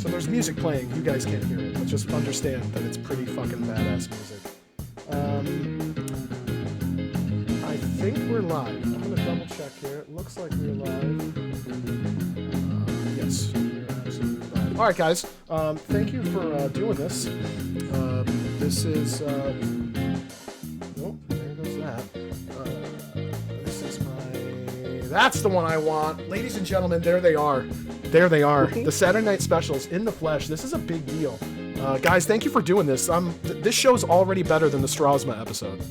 So there's music playing. You guys can't hear it, but just understand that it's pretty fucking badass music. I think we're live. I'm gonna double check here. It looks like we're live. Yes, we're absolutely live. All right, guys. Thank you for doing this. This is. Oh, there goes that. This is my. That's the one I want, ladies and gentlemen. There they are. There they are. The Saturday Night Specials in the flesh. This is a big deal. Guys, thank you for doing this. This show's already better than the Strasma episode.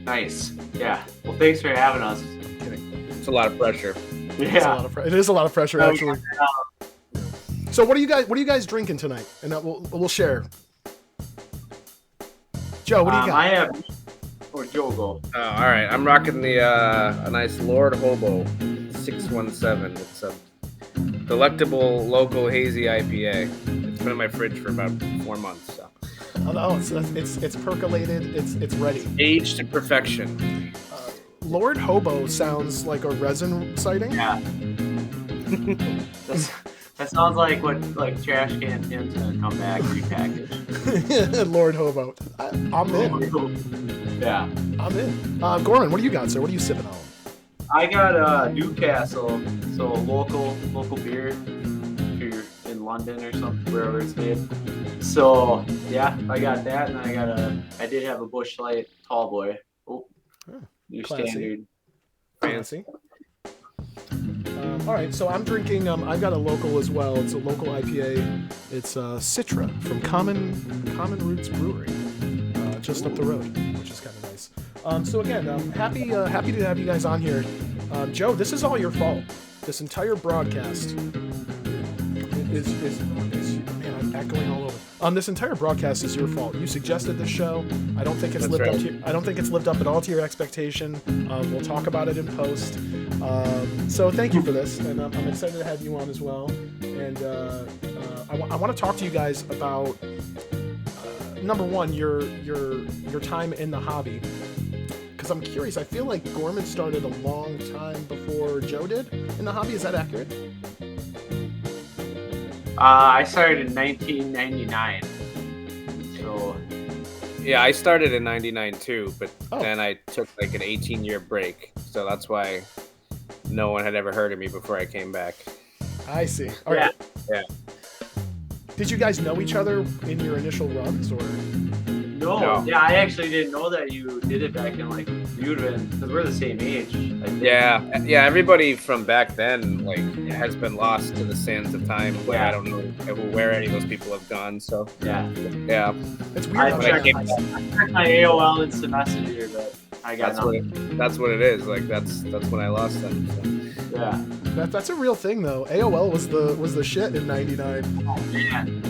Nice. Yeah. Well, thanks for having us. I'm kidding. It's a lot of pressure. Yeah. It is a lot of pressure, actually. So, what are you guys drinking tonight? And we'll share. Joe, what do you got? I have. Or Joe go. Oh, all right. I'm rocking a nice Lord Hobo 617. It's a delectable local hazy IPA. It's been in my fridge for about 4 months. So. Oh no, it's percolated. It's ready. Aged to perfection. Lord Hobo sounds like a resin sighting. Yeah. That sounds like what trash can Tim's gonna come back repackaged. Lord Hobo. I'm in. Yeah. I'm in. Gorman, what do you got, sir? What are you sipping on? I got Newcastle, so local beer. If you're in London or something, wherever it's made. So yeah, I got that, and I did have a Busch Light Tall Boy. Oh, your classy. standard. Fancy. All right, so I'm drinking. I've got a local as well. It's a local IPA. It's Citra from Common Roots Brewery, just up the road, which is kind of nice. So again, I'm happy to have you guys on here. Joe, this is all your fault. This entire broadcast is man, I'm echoing all over. This entire broadcast is your fault. You suggested this show. I don't think it's lived up at all to your expectation. We'll talk about it in post. So thank you for this, and I'm excited to have you on as well. And I want to talk to you guys about number one, your time in the hobby. Because I'm curious. I feel like Gorman started a long time before Joe did in the hobby. Is that accurate? I started in 1999. So. Yeah, I started in 99 too, but then I took like an 18-year break. So that's why no one had ever heard of me before I came back. I see. All right. Yeah. Did you guys know each other in your initial runs, or? No. Yeah, I actually didn't know that you did it back in you'd have been, because we're the same age. I think. Yeah. Everybody from back then has been lost to the sands of time. But I don't know where any of those people have gone. So yeah. It's weird. I checked my AOL Instant Messenger, but I got nothing. That's what it is. That's when I lost them. So. Yeah. That's a real thing though. AOL was the shit in '99. Oh man.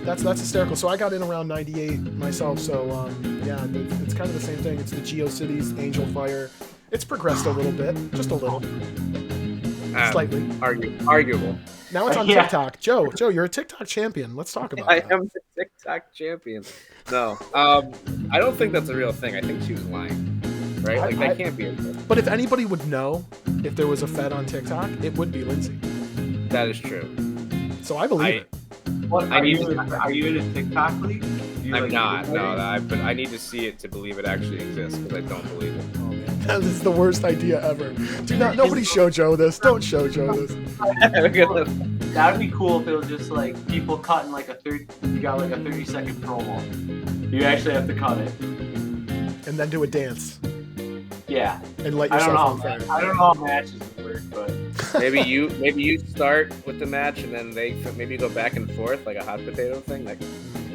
That's hysterical. So I got in around '98 myself. So it's kind of the same thing. It's the GeoCities, Angel Fire. It's progressed a little bit, just a little, slightly. Arguable. Now it's on TikTok. Joe, you're a TikTok champion. Let's talk about that. I am the TikTok champion. No, I don't think that's a real thing. I think she was lying. Right? That can't be a thing. But if anybody would know if there was a Fed on TikTok, it would be Lindsay. That is true. So I believe it. What are you in a TikTok league? I'm not. No, but I need to see it to believe it actually exists because I don't believe it. Oh man, that is the worst idea ever. Do not. Nobody show Joe this. Don't show Joe this. That would be cool if it was just people cutting you got a 30-second promo. You actually have to cut it. And then do a dance. Yeah. And let yourself on fire. I don't know how matches work, but maybe you start with the match and then they maybe go back and forth like a hot potato thing.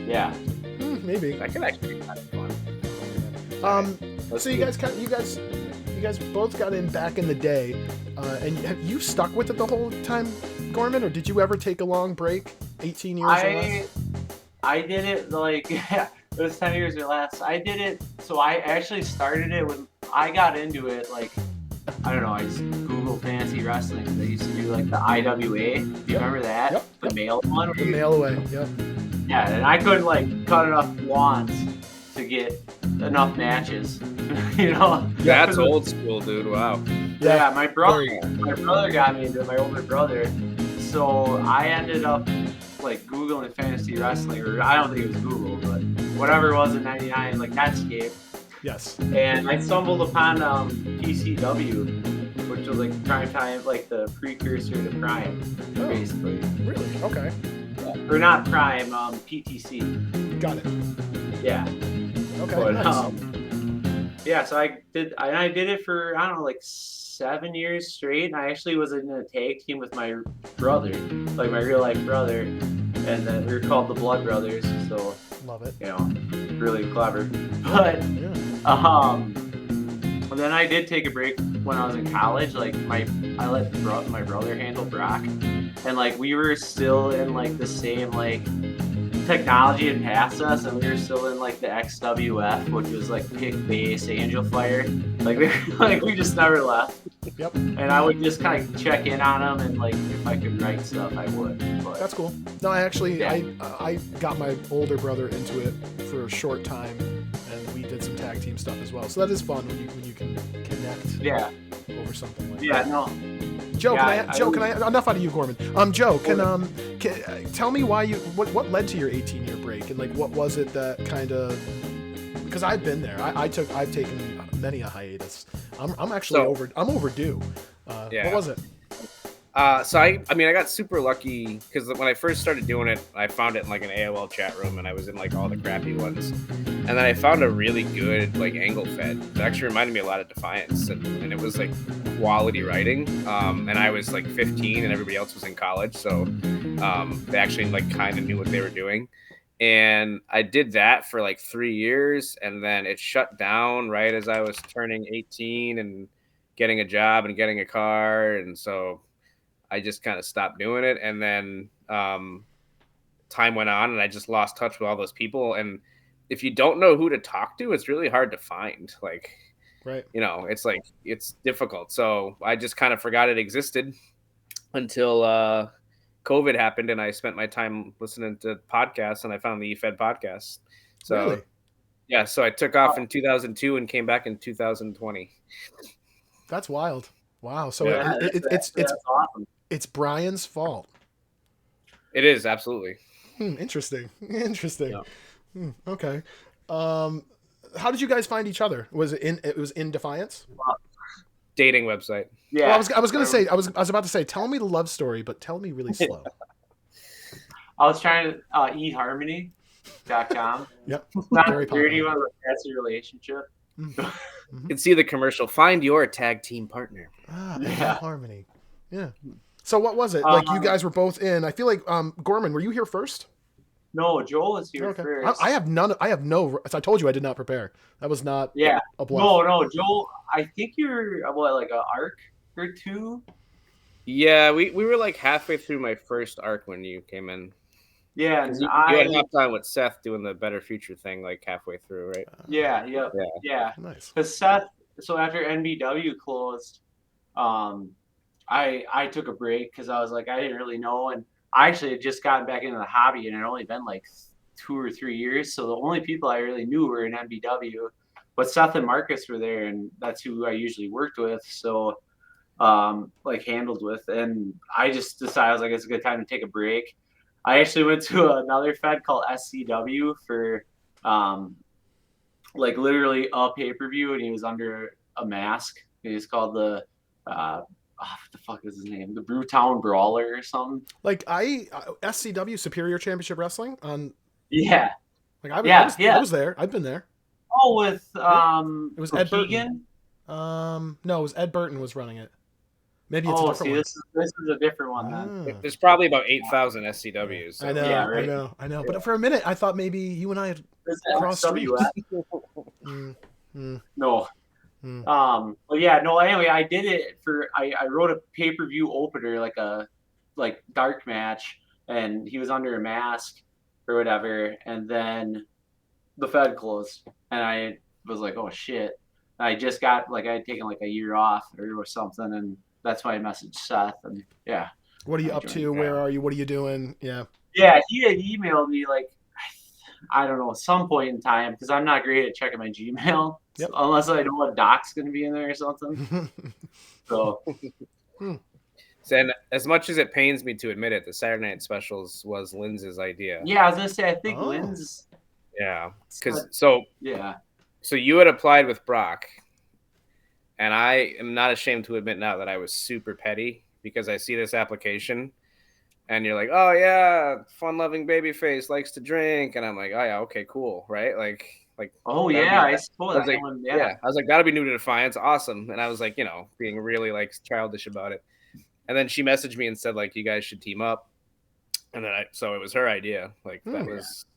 Yeah. Maybe. That could actually be kind of fun. So you guys both got in back in the day, and have you stuck with it the whole time, Gorman, or did you ever take a long break? 18 years or less? I did it it was 10 years or less. I did it, so I actually started it when I got into it, I don't know, I just Googled fantasy wrestling. They used to do the IWA. Do you remember that? Yep. The mail one? The mail away, yep. Yeah, and I couldn't cut enough wands to get enough matches. That's old school, dude. Wow. Yeah, my brother got me into it, my older brother. so I ended up like Googling fantasy wrestling, or I don't think it was Google, but whatever it was in '99, like Netscape. Yes. And I stumbled upon PCW, which was like prime time, like the precursor to Prime, basically. Really? Okay. Or not Prime, PTC. Got it. Yeah. Okay. But, Nice. yeah, so I did it for, I don't know, like 7 years straight. And I actually was in a tag team with my brother, like my real life brother, and then we were called the Blood Brothers. So Love it. you know, really clever. But Yeah. and then I did take a break when I was in college. Like I let my brother handle Brock, and like we were still in like the same like technology had passed us, and we were still in like the XWF, which was like pick base Angel Fire. Like we just never left. Yep. And I would just kind of check in on them, and like if I could write stuff, I would. But That's cool. No, I actually Yeah. I got my older brother into it for a short time, and we did some tag team stuff as well. So that is fun when you can connect yeah, over something like yeah, that. no. Joe, Yeah, can I enough out of you, Gorman. Joe, can tell me why what led to your 18-year break, and like what was it that kind of, because I've been there. I've taken many a hiatus. I'm actually I'm overdue. Yeah. What was it? So I got super lucky because when I first started doing it, I found it in like an AOL chat room, and I was in like all the crappy ones, and then I found a really good like angle fed. It actually reminded me a lot of Defiance, and it was like quality writing. And I was like 15, and everybody else was in college, so they actually like kind of knew what they were doing. And I did that for like 3 years, and then it shut down right as I was turning 18 and getting a job and getting a car, and so I just kind of stopped doing it. And then time went on, and I just lost touch with all those people. And if you don't know who to talk to, it's really hard to find. Like, Right. it's like it's difficult. So I just kind of forgot it existed until COVID happened, and I spent my time listening to podcasts, and I found the eFed podcast. So Really? yeah, so I took off in 2002 and came back in 2020. That's wild. Wow. So Yeah. That's awesome. it's Brian's fault. It is, absolutely. Interesting. Interesting. Yeah. Okay. How did you guys find each other? Was it in Defiance? Dating website. Yeah. Well, I was about to say, tell me the love story, but tell me really slow. I was trying to eHarmony.com. Yep. Not Very the dirty popular. one, but that's a relationship. You can see the commercial. Find your tag team partner. Yeah. Harmony. Yeah. So what was it? Like you guys were both in. I feel like Gorman, were you here first? No, Joel is here first. I have no. As I told you, I did not prepare. That was not. Yeah. A bluff. No, Joel. I think you're like an arc or two. Yeah, we were like halfway through my first arc when you came in. Yeah, and You had half time with Seth doing the Better Future thing, like halfway through, right? Yeah. Nice. Because Seth. So after NBW closed, I took a break because I was like, I didn't really know, and I actually had just gotten back into the hobby, and it had only been like 2 or 3 years. So the only people I really knew were in NBW, but Seth and Marcus were there, and that's who I usually worked with. So, like handled with, and I just decided I was like, it's a good time to take a break. I actually went to another fed called SCW for, like literally a pay-per-view, and he was under a mask. He's called the, what the fuck is his name? The Brewtown Brawler or something. Like SCW Superior Championship Wrestling on. Yeah. Like I was there. I've been there. Oh, with It was Ed Keegan? Burton. No, it was Ed Burton was running it. Maybe it's a different one. This is a different one then. There's probably about 8,000 SCWs. So. I know, Yeah, right. I know. But for a minute, I thought maybe you and I had crossed streets. No. But yeah, no, anyway, I did it for, I wrote a pay-per-view opener, like dark match, and he was under a mask or whatever, and then the Fed closed, and I was like, oh shit. I just got, like, I had taken like a year off or something, and that's why I messaged Seth, and yeah. What are you up to? Where are you? What are you doing? Yeah. Yeah, he had emailed me like, I don't know, some point in time, because I'm not great at checking my Gmail, unless I know what doc's going to be in there or something. So, And as much as it pains me to admit it, the Saturday Night Specials was Lynn's idea. Yeah, I was gonna say I think Oh. Lynn's. Yeah, because Yeah. so you had applied with Brock, and I am not ashamed to admit now that I was super petty because I see this application, and you're like, oh yeah, fun-loving babyface likes to drink, and I'm like, oh yeah, okay, cool, right? Like Oh that'd yeah, be. I suppose I was that like, one. yeah, Yeah. I was like, that'll be new to Defiance, awesome, and I was like, being really like childish about it, and then she messaged me and said like, you guys should team up, and then so it was her idea, like that was. Yeah.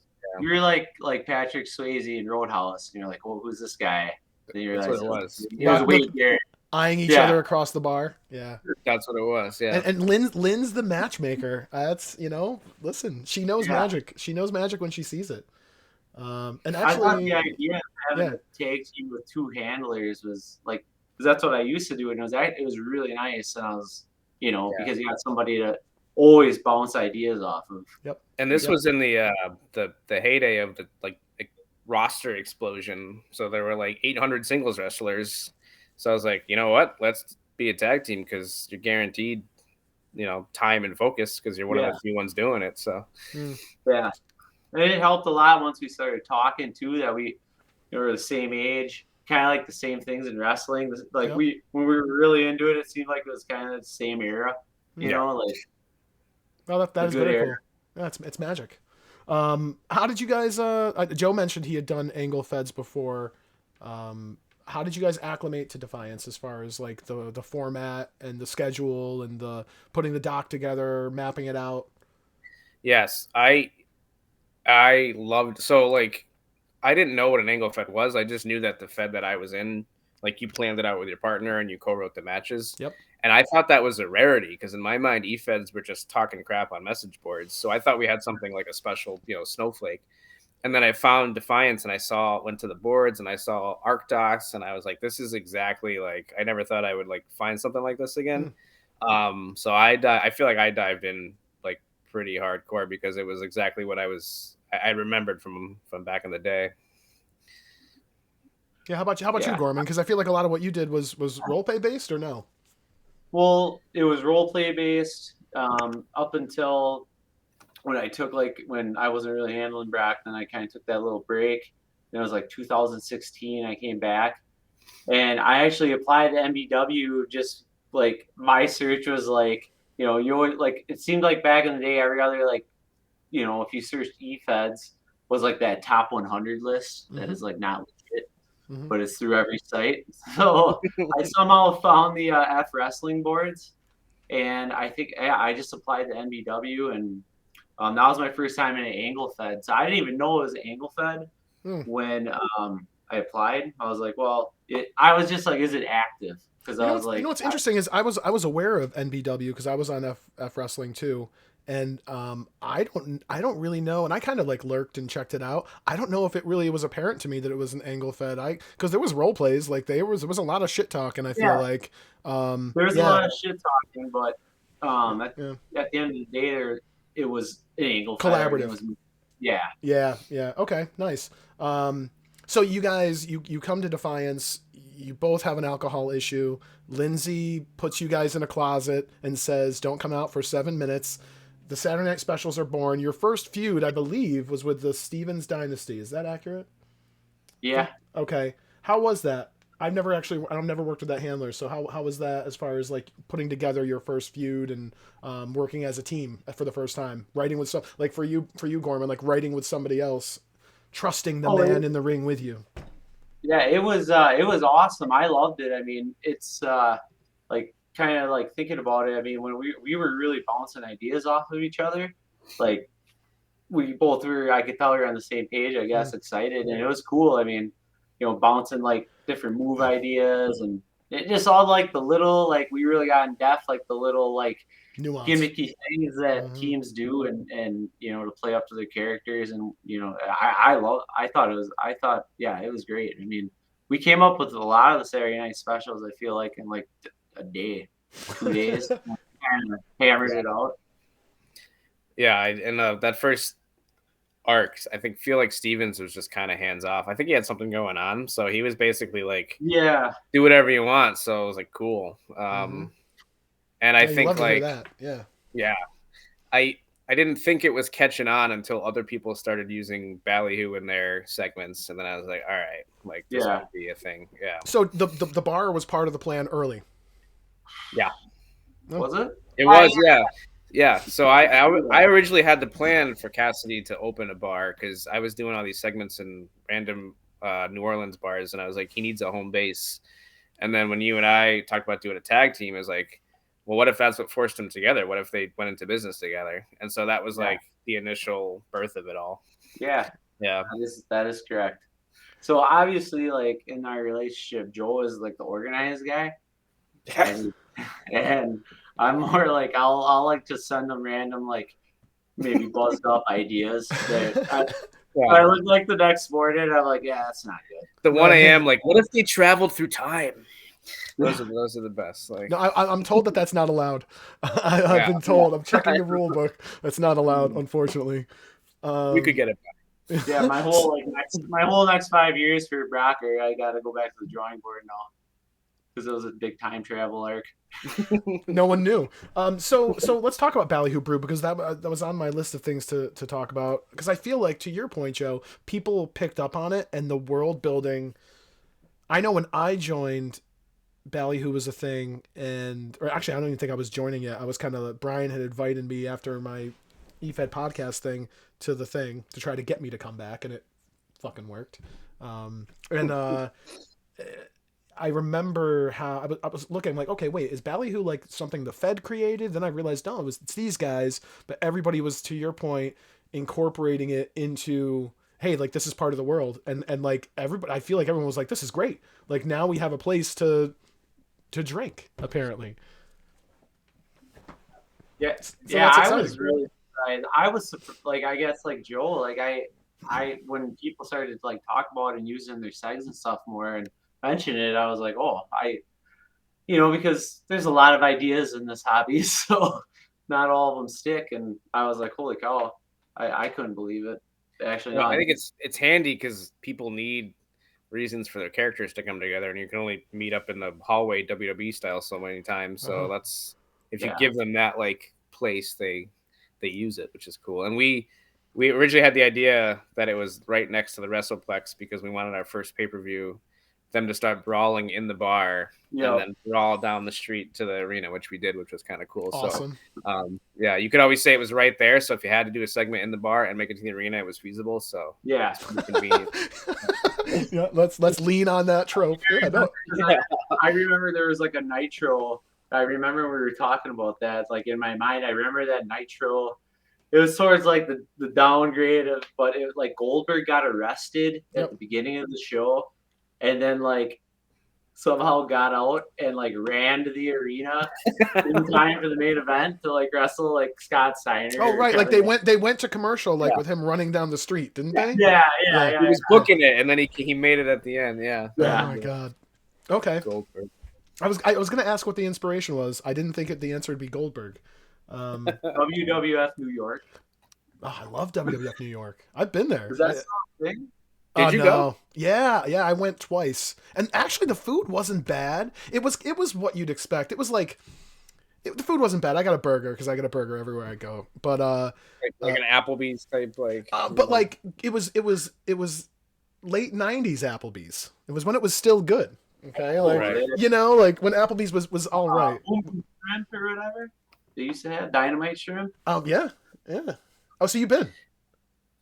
You're like Patrick Swayze in Roadhouse, and you're like, well, who's this guy? Then you That's realize what it was. it was Yeah, Wade Garrett. Eyeing each Yeah. other across the bar. Yeah. that's what it was. Yeah. And Lynn's the matchmaker. That's listen, she knows magic. She knows magic when she sees it. And I thought actually, the idea of having a tag team with two handlers was like, because that's what I used to do, and it was really nice, and I was, because you got somebody to always bounce ideas off of. yep. And this was in the heyday of the like roster explosion. So there were like 800 singles wrestlers. So I was like, you know what? Let's be a tag team because you're guaranteed, time and focus because you're one of the few ones doing it. So yeah, and it helped a lot once we started talking too that we were the same age, kind of like the same things in wrestling. Like when we were really into it, it seemed like it was kind of the same era. You know, like. Well, that is very cool. Yeah, it's magic. How did you guys? Joe mentioned he had done angle feds before. How did you guys acclimate to Defiance as far as like the format and the schedule and the putting the doc together, mapping it out? Yes, I loved like I didn't know what an angle fed was. I just knew that the fed that I was in, like you planned it out with your partner and you co-wrote the matches. Yep. And I thought that was a rarity because in my mind, e-feds were just talking crap on message boards. So I thought we had something like a special, snowflake. And then I found Defiance and went to the boards and I saw arc docs and I was like, this is exactly like, I never thought I would like find something like this again. So I feel like I dived in like pretty hardcore because it was exactly what I remembered from back in the day. Yeah. How about you, Gorman? Because I feel like a lot of what you did was role play based or no? Well, it was role play based up until when I wasn't really handling Brock. Then I kind of took that little break. Then it was like 2016. I came back, and I actually applied to MBW. Just like my search was like, you always, like it seemed like back in the day, every other like, if you searched eFeds was like that top 100 list that is like not legit. But it's through every site. So I somehow found the F wrestling boards, and I think I just applied to NBW, and that was my first time in an angle fed. So I didn't even know it was an angle fed when I applied. I was like, well, I was just like, is it active? Because I was like, what's interesting is I was aware of NBW because I was on F wrestling too. And I don't really know, and I kind of like lurked and checked it out. I don't know if it really was apparent to me that it was an angle fed. Because there was role plays, like there was a lot of shit talking. I feel like there's a lot of shit talking, but at the end of the day, it was an angle collaborative. Yeah. Okay, nice. So you guys, you come to Defiance. You both have an alcohol issue. Lindsay puts you guys in a closet and says, "Don't come out for 7 minutes." The Saturday Night Specials are born. Your first feud, I believe, was with the Stevens Dynasty. Is that accurate? Yeah. Okay. How was that? I've never worked with that handler. So how was that as far as like putting together your first feud and working as a team for the first time, writing with like for you Gorman, like writing with somebody else, trusting the man in the ring with you. Yeah, it was awesome. I loved it. I mean, it's like kind of like thinking about it. I mean, when we were really bouncing ideas off of each other, like we both were, I could tell we were on the same page, I guess, excited, and it was cool. I mean, bouncing like different move ideas, and it just all like the little, like we really got in depth, like the little like nuance, gimmicky things that teams do, and to play up to their characters, and I thought it was great. I mean, we came up with a lot of the Saturday Night Specials, I feel like, in like a day, 2 days, kind of hammered it out. Yeah, and that first arc, I feel like Stevens was just kind of hands off. I think he had something going on, so he was basically like, yeah, do whatever you want. So I was like, cool. And And I you think love to hear like that. Yeah. yeah, I didn't think it was catching on until other people started using ballyhoo in their segments, and then I was like, all right, like this Yeah. might be a thing. Yeah, So the bar was part of the plan early. yeah, Was it? it I, was. Yeah, yeah. So I originally had the plan for Cassidy to open a bar because I was doing all these segments in random New Orleans bars, and I was like, he needs a home base. And then when you and I talked about doing a tag team, it was like, well, what if that's what forced them together? What if they went into business together? And so that was Yeah. like the initial birth of it all. Yeah, Yeah. that is correct. So obviously, like in our relationship, Joel is like the organized guy, and and I'm more like I'll like just send them random like maybe buzzed up ideas that I look like the next morning. I'm like, yeah, that's not good. The 1 a.m. like, what if they traveled through time? Those are the best. Like, No, I'm told that that's not allowed. I've been told. I'm checking the rule book. That's not allowed, unfortunately. we could get it back. Yeah, my whole next 5 years for Brocker, I got to go back to the drawing board now because it was a big time travel arc. No one knew. So let's talk about Ballyhoo Brew because that was on my list of things to talk about because I feel like to your point, Joe, people picked up on it and the world building. I know when I joined, Ballyhoo was a thing, or actually I don't even think I was joining yet. I was kind of Brian had invited me after my EFED podcast thing to the thing to try to get me to come back, and it fucking worked. And I remember how I was looking like, okay, wait, is Ballyhoo like something the Fed created? Then I realized, no, it's these guys, but everybody was, to your point, incorporating it into, hey, like this is part of the world, and like everybody, I feel like everyone was like, this is great. Like now we have a place to drink, apparently. Yeah, So yeah, that's I exciting. was really surprised. I was like, I guess like Joel, like I when people started to like talk about it and using their segs and stuff more and mention it, I was like, oh, because there's a lot of ideas in this hobby, so not all of them stick. And I was like, holy cow, I couldn't believe it. Actually, Well, I not. think it's handy because people need reasons for their characters to come together, and you can only meet up in the hallway WWE style so many times. So that's if you give them that like place, they use it, which is cool. And we originally had the idea that it was right next to the WrestlePlex because we wanted our first pay-per-view them to start brawling in the bar and then brawl down the street to the arena, which we did, which was kind of cool. Awesome. So yeah, you could always say it was right there. So if you had to do a segment in the bar and make it to the arena, it was feasible. So Yeah, it's pretty convenient. Yeah, let's lean on that trope. Yeah, no. I remember there was like a Nitro. I remember we were talking about that. Like in my mind, I remember that Nitro. It was towards like the downgrade of, but it was like Goldberg got arrested at the beginning of the show, and then like somehow got out and like ran to the arena in time for the main event to like wrestle like Scott Steiner. Oh right, like they went to commercial like with him running down the street, didn't they? Yeah. He was booking it, and then he made it at the end. Yeah. Oh my god. Okay. Goldberg. I was gonna ask what the inspiration was. I didn't think the answer would be Goldberg. WWF New York. Oh, I love WWF New York. I've been there. Is that something? Did you go? Yeah, I went twice, and actually the food wasn't bad. It was what you'd expect. It was like the food wasn't bad. I got a burger because I get a burger everywhere I go. But like an Applebee's type like. But like it was late '90s Applebee's. It was when it was still good. Okay, like like when Applebee's was all right. Shrimp or whatever they used to have dynamite shrimp. Yeah. Oh, so you've been?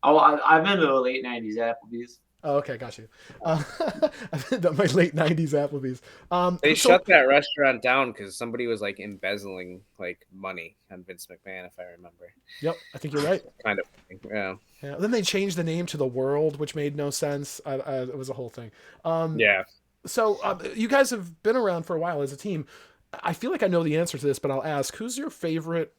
Oh, I've been to the late '90s Applebee's. Oh, okay, got you. I've been to my late '90s Applebee's. They shut that restaurant down because somebody was like embezzling like money on Vince McMahon, if I remember. Yep, I think you're right. Kind of, yeah. Then they changed the name to The World, which made no sense. It was a whole thing. Yeah. So you guys have been around for a while as a team. I feel like I know the answer to this, but I'll ask: who's your favorite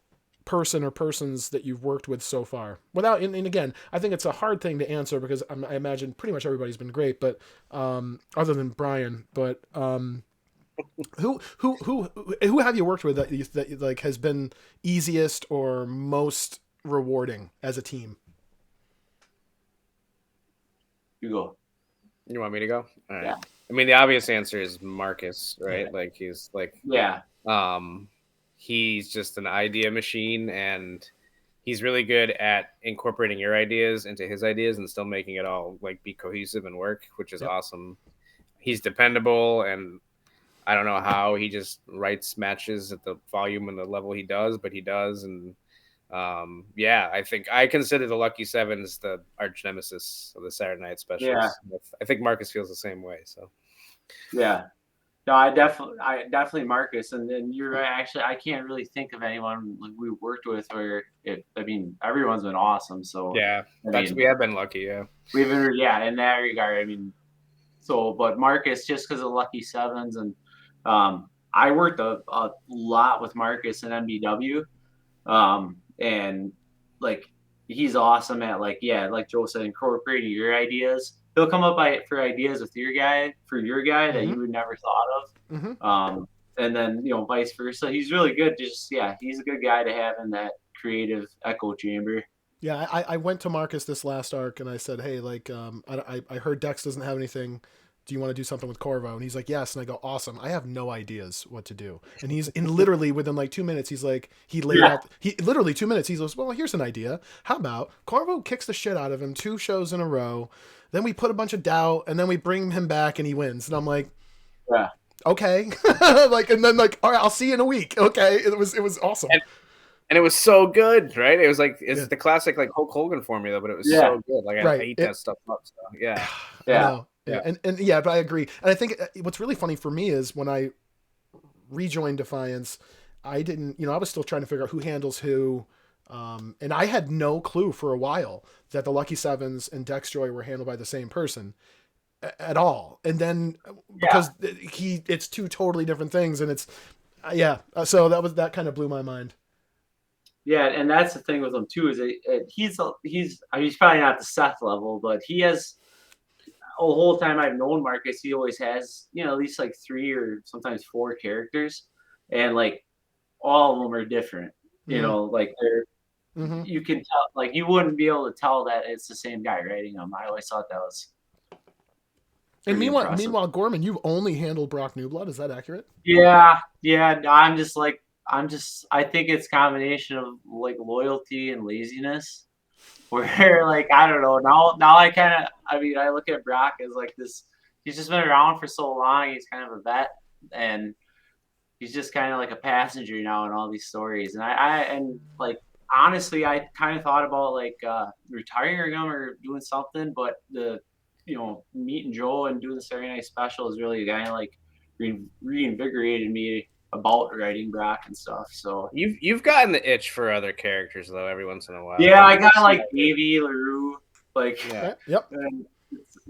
person or persons that you've worked with so far? And again, I think it's a hard thing to answer because I imagine pretty much everybody's been great, but other than Brian. But who have you worked with that like has been easiest or most rewarding as a team? You go. You want me to go? All right. Yeah. I mean, the obvious answer is Marcus, right? Like he's like he's just an idea machine, and he's really good at incorporating your ideas into his ideas and still making it all like be cohesive and work, which is Yep. awesome. He's dependable, and I don't know how he just writes matches at the volume and the level he does, but he does. And yeah, I think I consider the Lucky Sevens the arch nemesis of the Saturday Night Specials. Yeah. I think Marcus feels the same way. So Yeah. No, I definitely Marcus, and then you're right. Actually, I can't really think of anyone like we worked with where I mean, everyone's been awesome. So yeah, we have been lucky. Yeah, we've been in that regard. I mean, so but Marcus just because of Lucky Sevens, and I worked a lot with Marcus in MBW, and like he's awesome at like Joe said, incorporating your ideas. He'll come up for ideas with your guy that you would never thought of. Mm-hmm. And then vice versa. He's really good. He's a good guy to have in that creative echo chamber. Yeah, I went to Marcus this last arc and I said, hey, like, I heard Dex doesn't have anything. Do you want to do something with Corvo? And he's like, yes. And I go, awesome. I have no ideas what to do. And he's literally within like 2 minutes, he's like, he laid out, literally 2 minutes. He goes, well, here's an idea. How about Corvo kicks the shit out of him 2 shows in a row. Then we put a bunch of doubt and then we bring him back and he wins. And I'm like, yeah, okay. Like, and then like, all right, I'll see you in a week. Okay. It was awesome. And it was so good, right? It was like the classic like Hulk Hogan formula, but it was so good. Like I eat that stuff up. So yeah. Yeah. And yeah, but I agree. And I think what's really funny for me is when I rejoined Defiance, I didn't, I was still trying to figure out who handles who. And I had no clue for a while that the Lucky Sevens and Dexjoy were handled by the same person at all. And then because it's 2 totally different things, and it's so that kind of blew my mind. Yeah, and that's the thing with him too, is he's probably not the Seth level, but he has the whole time I've known Marcus, he always has at least like 3 or sometimes 4 characters, and like all of them are different. Like they're you can tell, like you wouldn't be able to tell that it's the same guy writing them. I always thought that was. And meanwhile, Gorman, you've only handled Brock Newblood. Is that accurate? Yeah. I think it's a combination of like loyalty and laziness, where like I don't know. Now I look at Brock as like this. He's just been around for so long. He's kind of a vet, and he's just kind of like a passenger now in all these stories. And like honestly, I kind of thought about like retiring him or doing something, but meeting Joe and doing the Saturday Night Special is really kind of like reinvigorated me about writing Brock and stuff. So you've gotten the itch for other characters though every once in a while. Yeah, I got like Davey LaRue, like yep, and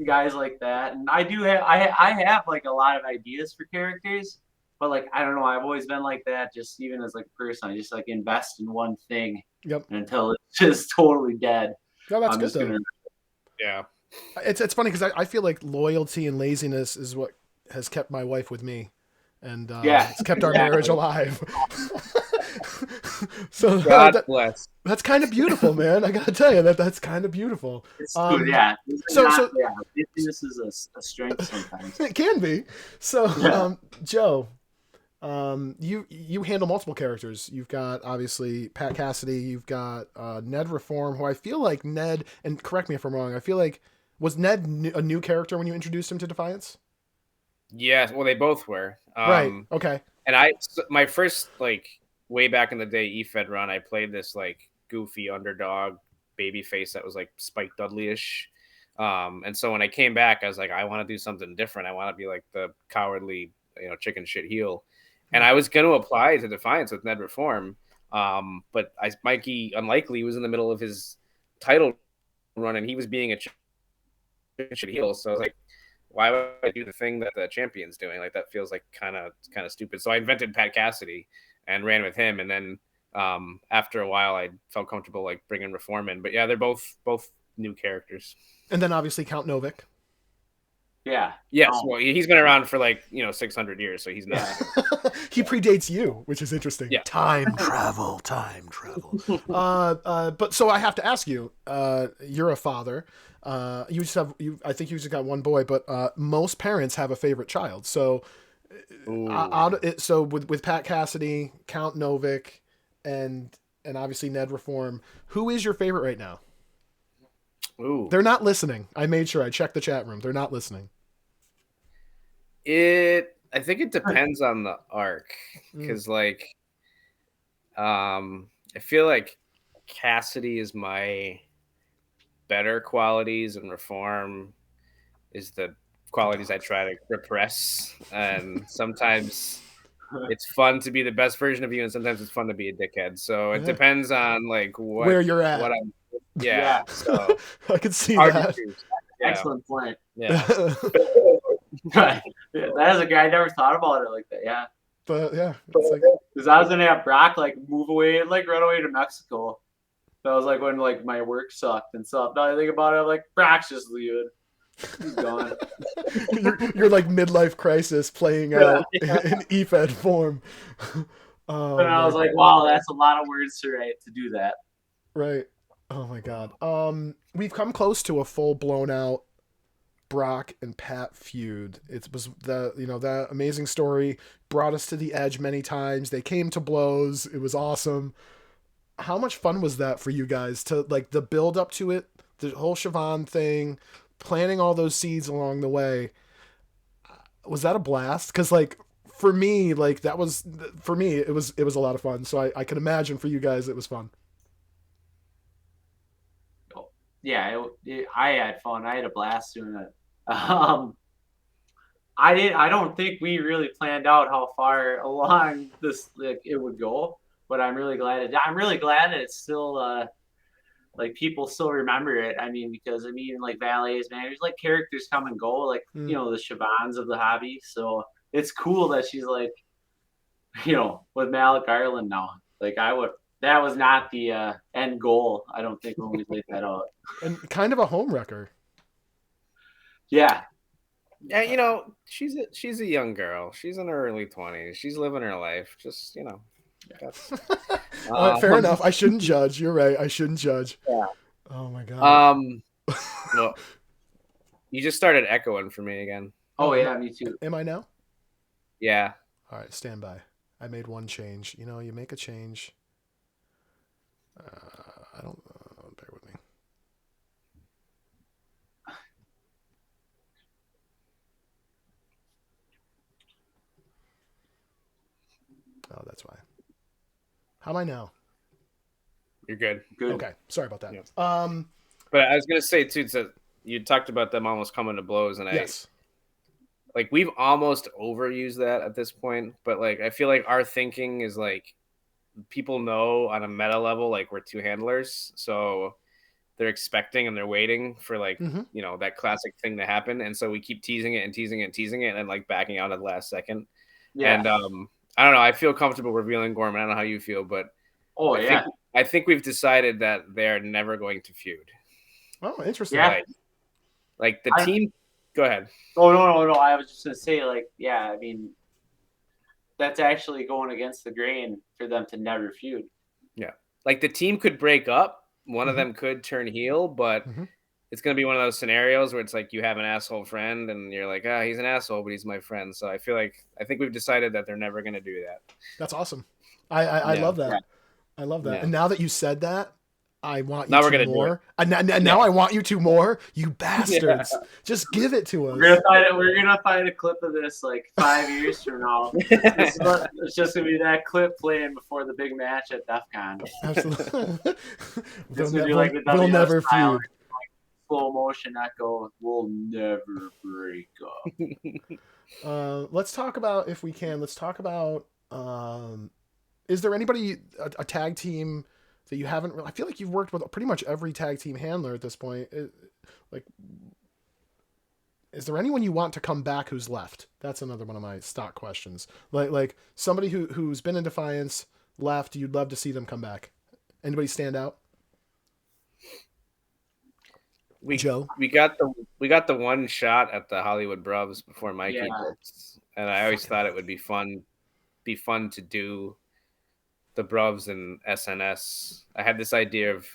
guys like that. And I do have I have like a lot of ideas for characters, but like I don't know, I've always been like that. Just even as like a person, I just like invest in one thing. Yep. Until it's just totally dead. No, that's good though. Yeah. It's funny because I feel like loyalty and laziness is what has kept my wife with me. And it's kept our marriage alive. So God bless. That's kind of beautiful, man. I gotta tell you that's kind of beautiful. It's good, yeah. This is a strength sometimes. It can be. So, Joe, you handle multiple characters. You've got obviously Pat Cassidy. You've got Ned Reform, who I feel like Ned. And correct me if I'm wrong. I feel like was Ned a new character when you introduced him to Defiance? Yeah, well, they both were. Right. Okay. And my first like way back in the day EFED run, I played this like goofy underdog baby face that was like Spike Dudley-ish. And so when I came back, I was like, I want to do something different. I want to be like the cowardly, chicken shit heel. And I was going to apply to Defiance with Ned Reform. But Mikey Unlikely was in the middle of his title run and he was being a chicken shit heel. So I was like, why would I do the thing that the champion's doing? Like that feels like kind of stupid. So I invented Pat Cassidy and ran with him. And then after a while, I felt comfortable like bringing Reform in. But yeah, they're both new characters. And then obviously Count Novik. Yeah. Yes. Well, he's been around for like 600 years, so he's not. He predates you, which is interesting. Yeah. Time travel. But so I have to ask you. You're a father. I think you just got one boy, but most parents have a favorite child. So Ooh. So with Pat Cassidy, Count Novick, and obviously Ned Reform, who is your favorite right now? Ooh. They're not listening. I made sure I checked the chat room. They're not listening. I think it depends on the arc, Mm. because like I feel like Cassidy is my better qualities, and Reform is the qualities I try to repress. And sometimes it's fun to be the best version of you, and sometimes it's fun to be a dickhead. So it Yeah. depends on like Where you're what at. I'm. Yeah. Yeah, So I could see hard to that. choose. Yeah. excellent point. Yeah. Yeah, that is a guy. I never thought about it like that. Yeah, But yeah, it's like because I was gonna have Brock like move away, like run away to Mexico. That was like when like my work sucked and stuff. Now I think about it, I'm like Brock's just leaving. He's gone. you're like midlife crisis playing out in EFED form. And Oh I my was like, wow, that's a lot of words to write to do that. right. Oh my god. We've come close to a full blown out Brock and Pat feud. It was that amazing story brought us to the edge many times. They came to blows. It was awesome. How much fun was that for you guys to like the build up to it, the whole Siobhan thing, planting all those seeds along the way? Was that a blast? Because like for me, like that was for me, it was a lot of fun. So I can imagine for you guys it was fun. Yeah, I had fun. I had a blast doing it. Um, I don't think we really planned out how far along this like it would go, but I'm really glad that it's still like people still remember it. I mean, because I mean, like valets, managers, like characters come and go, like Mm. the Siobhans of the hobby. So it's cool that she's like, with Malik Ireland now. Like that was not the end goal. I don't think when we laid that out. And kind of a home wrecker. Yeah, Yeah, she's a young girl. She's in her early 20s. She's living her life. Just that's, Fair enough. I shouldn't judge. You're right. I shouldn't judge. yeah. Oh my god. Well, you just started echoing for me again. Oh yeah, me too. Am I now? Yeah. All right, stand by. I made one change. You make a change. I don't. Bear with me. Oh, that's why. How am I now? You're good. Good. Okay, sorry about that. Yeah. But I was gonna say too, so you talked about them almost coming to blows, and yes. like we've almost overused that at this point, but like I feel like our thinking is like people know on a meta level like we're two handlers, so they're expecting and they're waiting for like that classic thing to happen, and so we keep teasing it and teasing it and teasing it, and then like backing out at the last second. Yeah. And I don't know. I feel comfortable revealing Gorman. I don't know how you feel, but I think we've decided that they're never going to feud. Oh, interesting. Yeah. Like the team. Go ahead. Oh no! I was just gonna say, like, yeah. I mean, that's actually going against the grain for them to never feud. Yeah, like the team could break up. One of them could turn heel, but it's gonna be one of those scenarios where it's like you have an asshole friend, and you're like, he's an asshole, but he's my friend. So I think we've decided that they're never gonna do that. That's awesome. I love that. Yeah. I love that. Yeah. And now that you said that, I want you to more. Now I want you to more. You bastards! Yeah. Just give it to us. We're gonna find a clip of this like 5 years from now. It's just gonna be that clip playing before the big match at DEF CON. Absolutely. We'll never feud. Like, slow motion echo. We'll never break up. Let's talk about, if we can. Let's talk about. Is there anybody a tag team that you haven't? I feel like you've worked with pretty much every tag team handler at this point. Is there anyone you want to come back who's left? That's another one of my stock questions. Like somebody who's been in Defiance left. You'd love to see them come back. Anybody stand out? Joe, we got the one shot at the Hollywood Bruvs before Mikey did, and I always thought it would be fun to do the Bruvs and SNS. I had this idea of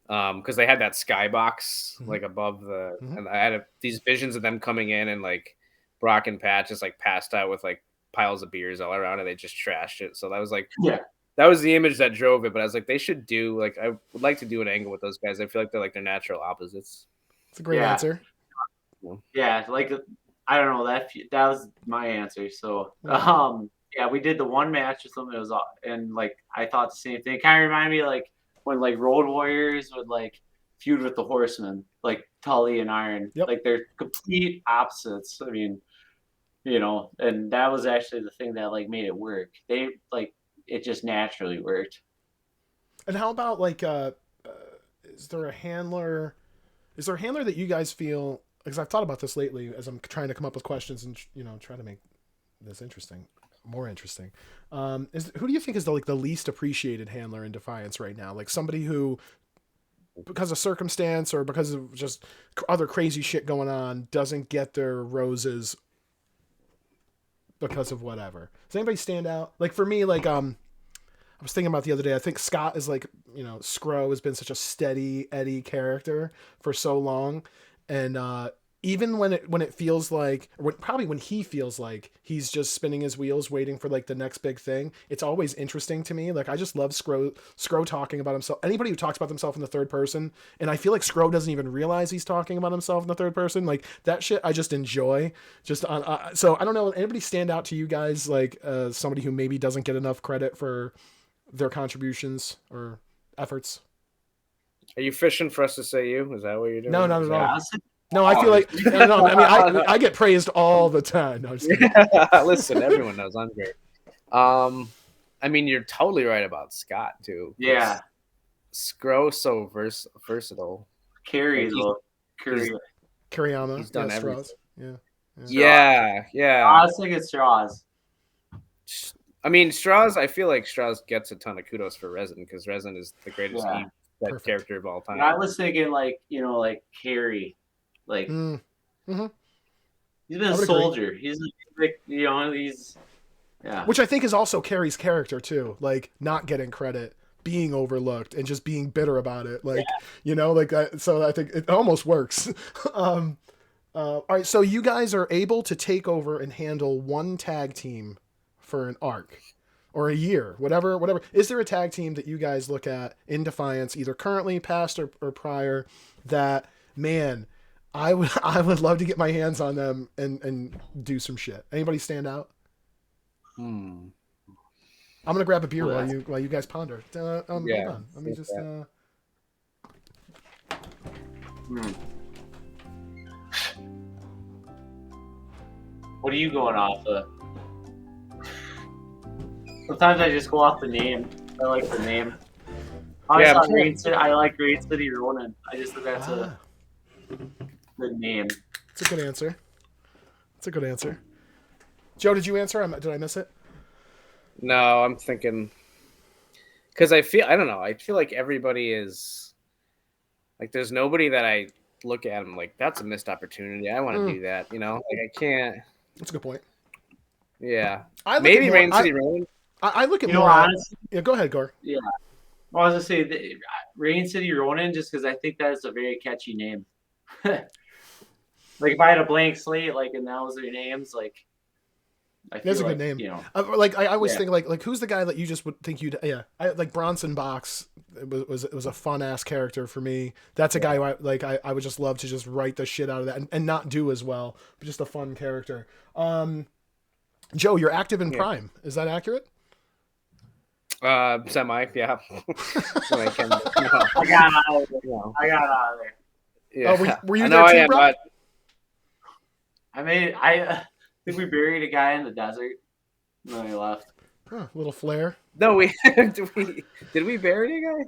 because they had that skybox like above the, and I had these visions of them coming in and like Brock and Pat just like passed out with like piles of beers all around, and they just trashed it. So that was like, Yeah. that was the image that drove it. But I was like, they should do like, I would like to do an angle with those guys. I feel like they're like their natural opposites. It's a great Yeah. answer. Yeah, like I don't know, that was my answer. So yeah, we did the one match or something. It was and like I thought the same thing. It kind of reminded me like when like Road Warriors would like feud with the Horsemen, like Tully and Iron. Yep. Like they're complete opposites. I mean, and that was actually the thing that like made it work. They like it just naturally worked. And how about like is there a handler that you guys feel, because I've thought about this lately as I'm trying to come up with questions and try to make this more interesting. Who do you think is the least appreciated handler in Defiance right now? Like somebody who, because of circumstance or because of just other crazy shit going on, doesn't get their roses because of whatever. Does anybody stand out? Like for me, like I was thinking about the other day, I think Scott is like, Scro has been such a steady Eddie character for so long. And even when it feels like, or probably when he feels like he's just spinning his wheels waiting for like the next big thing, it's always interesting to me. Like I just love Scro talking about himself. Anybody who talks about themselves in the third person, and I feel like Scro doesn't even realize he's talking about himself in the third person. Like that shit I just enjoy. Just on so I don't know, anybody stand out to you guys, like somebody who maybe doesn't get enough credit for their contributions or efforts? Are you fishing for us to say you? Is that what you're doing? No, not at all. Yeah, No, I feel like no. I mean, I get praised all the time. No, I'm just kidding. Listen, everyone knows I'm great. I mean, you're totally right about Scott too. yeah. Scro so versatile. Carry Like, though. Carry. Kuriyama. He's done Straws. everything. Yeah. Yeah. I was thinking Straws. I mean, Strauss, I feel like Strauss gets a ton of kudos for Resin because Resin is the greatest Yeah. Perfect. character of all time. And I was thinking like, like Carrie. Like Mm-hmm. he's been a soldier. He's like, he's yeah. Which I think is also Carrie's character too, like not getting credit, being overlooked, and just being bitter about it. Like like so I think it almost works. All right, so you guys are able to take over and handle one tag team for an arc or a year, whatever. Is there a tag team that you guys look at in Defiance, either currently, past, or prior, that, man, I would love to get my hands on them and do some shit? Anybody stand out? I'm gonna grab a beer while you guys ponder. Hold on. Let me just. What are you going off of? Sometimes I just go off the name. I like the name. I like Great City Ronin. I just think that's a good name. It's a good answer. Joe, did you answer? Did I miss it? No, I'm thinking because I don't know. I feel like everybody is like, there's nobody that I look at and like, that's a missed opportunity. I want to do that. Like I can't. That's a good point. Yeah, maybe Rain City Ronin. I look at more. Honestly, yeah, go ahead, Gore. Yeah, I was gonna say Rain City Ronin, just because I think that is a very catchy name. Like if I had a blank slate, like and that was their names, like that's a good name. Like I always think like who's the guy that you just would think you'd like Bronson Box. It was a fun ass character for me. That's a guy who I would just love to just write the shit out of that and not do as well, but just a fun character. Joe, you're active in Prime. Is that accurate? Semi, yeah. I got out of there. Yeah. Were you there too, bro? I think we buried a guy in the desert, and then he left. Huh, little flare. No, did we bury a guy?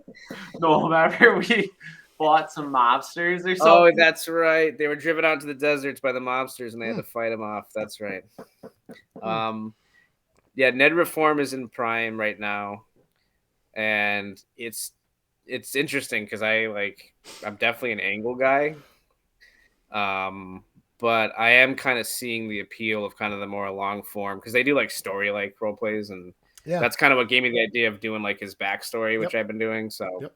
No, remember we fought some mobsters or something? Oh, that's right. They were driven out to the deserts by the mobsters, and they had to fight them off. That's right. Yeah, Ned Reform is in Prime right now, and it's interesting because I'm definitely an angle guy, but I am kind of seeing the appeal of kind of the more long form because they do like story like role plays, and that's kind of what gave me the idea of doing like his backstory, which I've been doing. So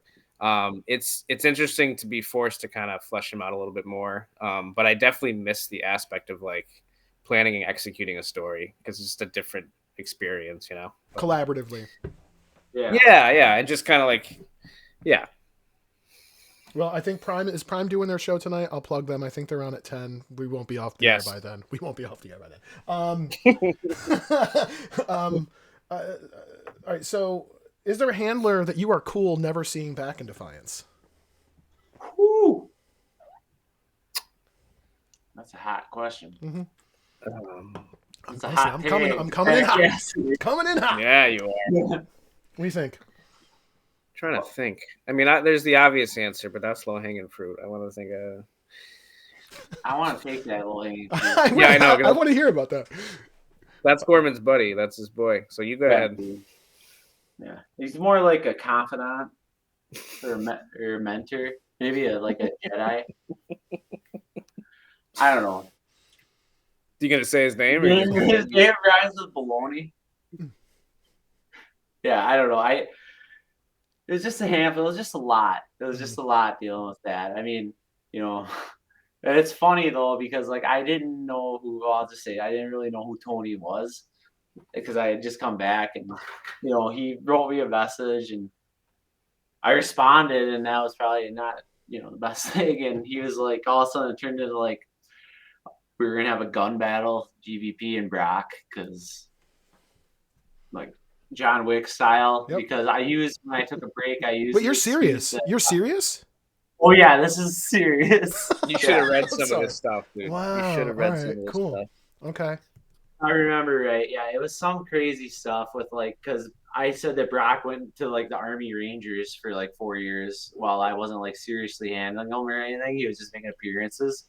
it's interesting to be forced to kind of flesh him out a little bit more, but I definitely miss the aspect of like planning and executing a story because it's just a different experience, you know. Collaboratively. Yeah, and just kind of like, yeah. Well, I think Prime doing their show tonight. I'll plug them. I think they're on at 10. We won't be off the air by then. All right. So, is there a handler that you are cool never seeing back in Defiance? Whew. That's a hot question. Mm-hmm. It's a hot I'm coming in hot. Yes. Coming in hot. Yeah, you are. What do you think? Trying to think. I mean, there's the obvious answer, but that's low hanging fruit. I want to think. I want to take that low hanging fruit. I know. I want to hear about that. That's Gorman's buddy. That's his boy. So you go ahead. Yeah, he's more like a confidant or a mentor, maybe like a Jedi. I don't know. You gonna say his name? Or His name rhymes with baloney. Yeah, I don't know. It was just a handful. It was just a lot. It was just a lot dealing with that. I mean, you know, and it's funny though because like I didn't know who. Well, I'll just say I didn't really know who Tony was because I had just come back and you know he wrote me a message and I responded and that was probably not the best thing. And he was like, all of a sudden it turned into like we were gonna have a gun battle, GVP and Brock, because like. John Wick style because when I took a break, I used. But you're serious? You're serious? Oh yeah, this is serious. You should have read some of this stuff, dude. Wow. You should have read some of this cool. stuff. Okay. I remember right. Yeah, it was some crazy stuff with like because I said that Brock went to like the Army Rangers for like 4 years while I wasn't like seriously handling him or anything. He was just making appearances,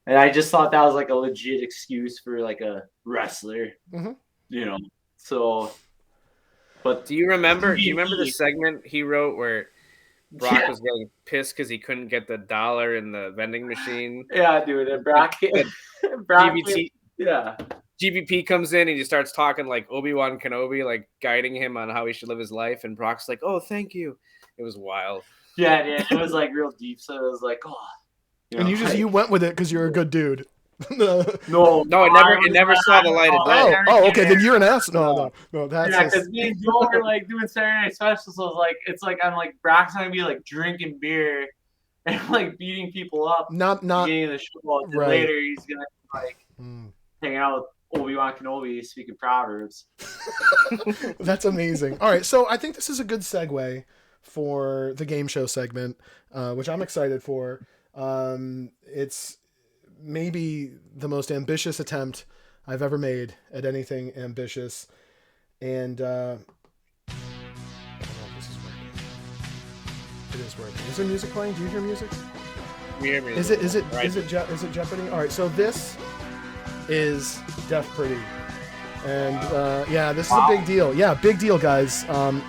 and I just thought that was like a legit excuse for like a wrestler, So. But do you remember the segment he wrote where Brock was getting pissed because he couldn't get the dollar in the vending machine? Yeah, dude. And Brock GVP comes in and he starts talking like Obi-Wan Kenobi, like guiding him on how he should live his life. And Brock's like, "Oh, thank you." It was wild. Yeah, it was like real deep. So it was like, oh. And you went with it because you're a good dude. No, it never saw the light of day. Okay, then you're an ass. No, that's because me and Joel were like doing Saturday Night Special, so it's like I'm like Brock's gonna be like drinking beer and like beating people up. Not beginning of the show. Right. Later he's gonna like hang out with Obi-Wan Kenobi speaking proverbs. That's amazing. All right, so I think this is a good segue for the game show segment, which I'm excited for. It's maybe the most ambitious attempt I've ever made at anything ambitious. And this is working. It is working. Is there music playing? Do you hear music? We hear music. Is it Jeopardy? All right, so this is Deaf Pretty. And this is a big deal. Yeah, big deal, guys.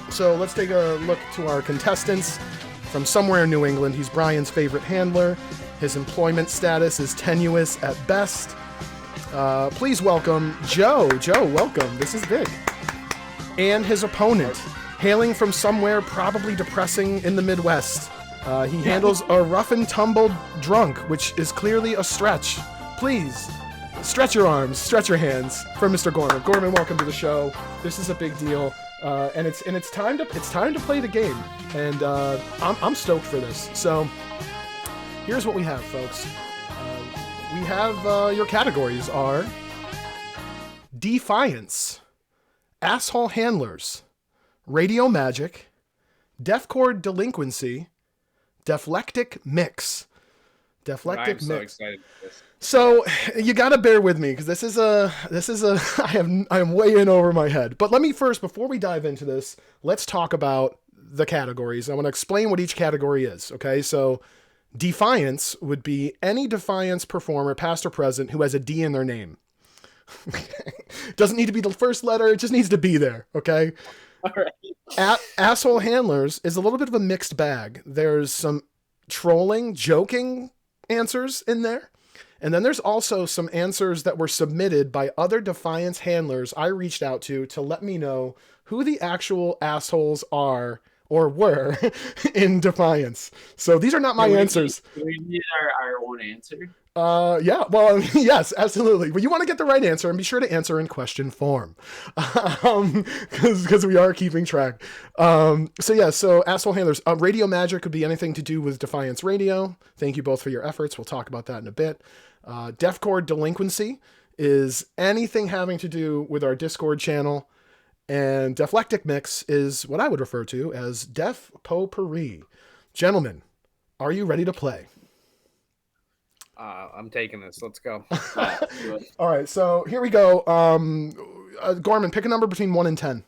So let's take a look to our contestants from somewhere in New England. He's Brian's favorite handler. His employment status is tenuous at best. Please welcome Joe. Joe, welcome. This is big. And his opponent, hailing from somewhere probably depressing in the Midwest. He handles a rough and tumble drunk, which is clearly a stretch. Please, stretch your arms, stretch your hands for Mr. Gorman. Gorman, welcome to the show. This is a big deal. And it's time to play the game. And I'm stoked for this. So here's what we have, folks. We have your categories are Defiance, Asshole Handlers, Radio Magic, Deathcore Delinquency, Deflectic Mix. I'm so excited for this. So you gotta bear with me because this is a I am way in over my head. But let me first, before we dive into this, let's talk about the categories. I want to explain what each category is. Okay, so Defiance would be any Defiance performer, past or present, who has a D in their name. Doesn't need to be the first letter, it just needs to be there, okay? All right. Asshole Handlers is a little bit of a mixed bag. There's some trolling, joking answers in there. And then there's also some answers that were submitted by other Defiance handlers I reached out to let me know who the actual assholes are or were in Defiance. So these are not my answers. Do we need our own answer? Yeah, well, yes, absolutely. But you want to get the right answer and be sure to answer in question form. Because we are keeping track. So asshole handlers. Radio magic could be anything to do with Defiance Radio. Thank you both for your efforts. We'll talk about that in a bit. Defcord delinquency is anything having to do with our Discord channel. And Deflectic Mix is what I would refer to as Def Potpourri. Gentlemen, are you ready to play? I'm taking this. Let's go. All right, so here we go. Gorman, pick a number between 1 and 10.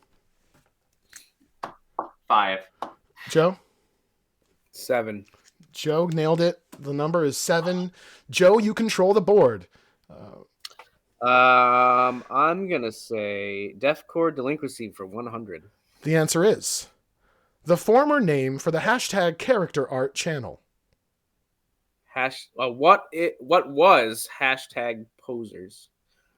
5. Joe? 7. Joe nailed it. The number is 7. Joe, you control the board. I'm gonna say Defcord delinquency for 100. The answer is the former name for the hashtag character art channel. What was hashtag posers?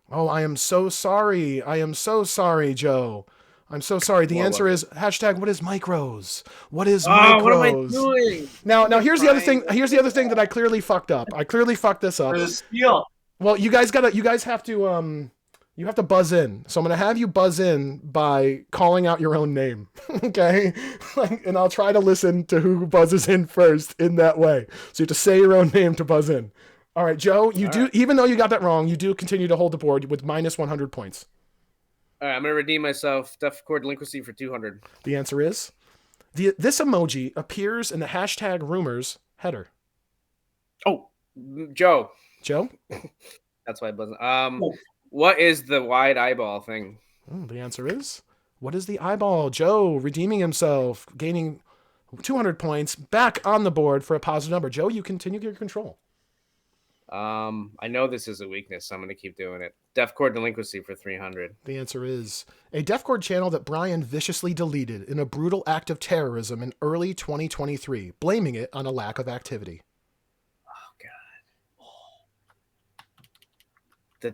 Oh, I am so sorry. I am so sorry, Joe. I'm so sorry. The answer is hashtag what is micros? What is micros? What am I doing? Now here's the other thing. Here's the other thing that I clearly fucked up. I clearly fucked this up. For the steal. Well, you guys have to you have to buzz in. So I'm going to have you buzz in by calling out your own name. Okay? And I'll try to listen to who buzzes in first in that way. So you have to say your own name to buzz in. All right, Joe, even though you got that wrong, you do continue to hold the board with minus 100 points. All right, I'm going to redeem myself. Defcord delinquency for 200. The answer is this emoji appears in the hashtag rumors header. Oh, Joe. Joe? That's why I buzzed. What is the wide eyeball thing? The answer is, what is the eyeball? Joe redeeming himself, gaining 200 points, back on the board for a positive number. Joe, you continue your control. I know this is a weakness, so I'm going to keep doing it. Defcord delinquency for 300. The answer is a Defcord channel that Brian viciously deleted in a brutal act of terrorism in early 2023, blaming it on a lack of activity. Oh, God. The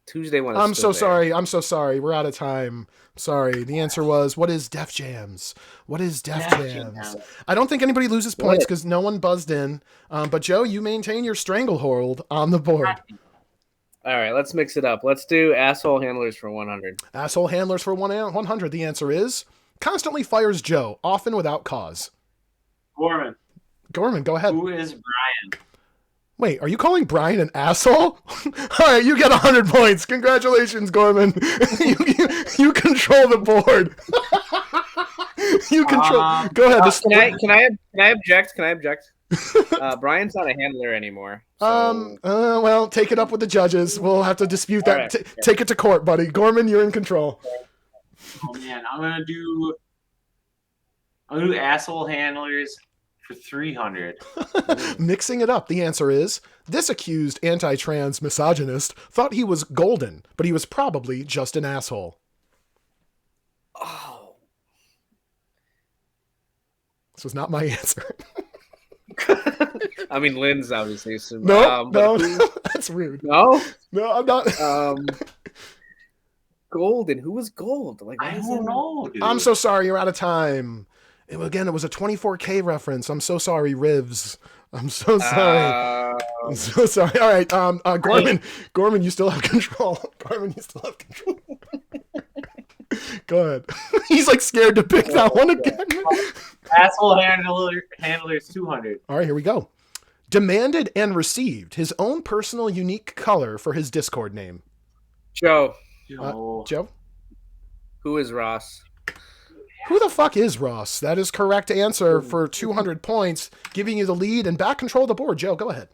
Tuesday one. I'm so sorry. I'm so sorry. We're out of time. Sorry. The answer was, what is Def Jams? What is Def Jams? I don't think anybody loses points because no one buzzed in. But Joe, you maintain your stranglehold on the board. All right, let's mix it up. Let's do asshole handlers for 100. Asshole handlers for 100. The answer is constantly fires Joe, often without cause. Gorman. Gorman, go ahead. Who is Brian? Wait, are you calling Brian an asshole? All right, you get 100 points. Congratulations, Gorman. you control the board. You control. Go ahead. Can I object? Can I object? Brian's not a handler anymore. So. Well, take it up with the judges. We'll have to dispute that. Right. Take it to court, buddy. Gorman, you're in control. Oh man, I'm gonna do asshole handlers for 300. Mixing it up, the answer is this accused anti-trans misogynist thought he was golden, but he was probably just an asshole. Oh. This was not my answer. I mean, Lynn's obviously. So, no, that's rude. No, I'm not. Golden. Who was gold? I don't know, dude. I'm so sorry. You're out of time. It was a 24K reference. I'm so sorry, Rivs. I'm so sorry. I'm so sorry. All right, Gorman, you still have control. Gorman, you still have control. Go ahead. He's like scared to pick that one again. Asshole handlers 200. All right, here we go. Demanded and received his own personal unique color for his Discord name. Joe. Joe? Who is Ross? Who the fuck is Ross? That is correct answer for 200 points, giving you the lead and back control of the board. Joe, go ahead.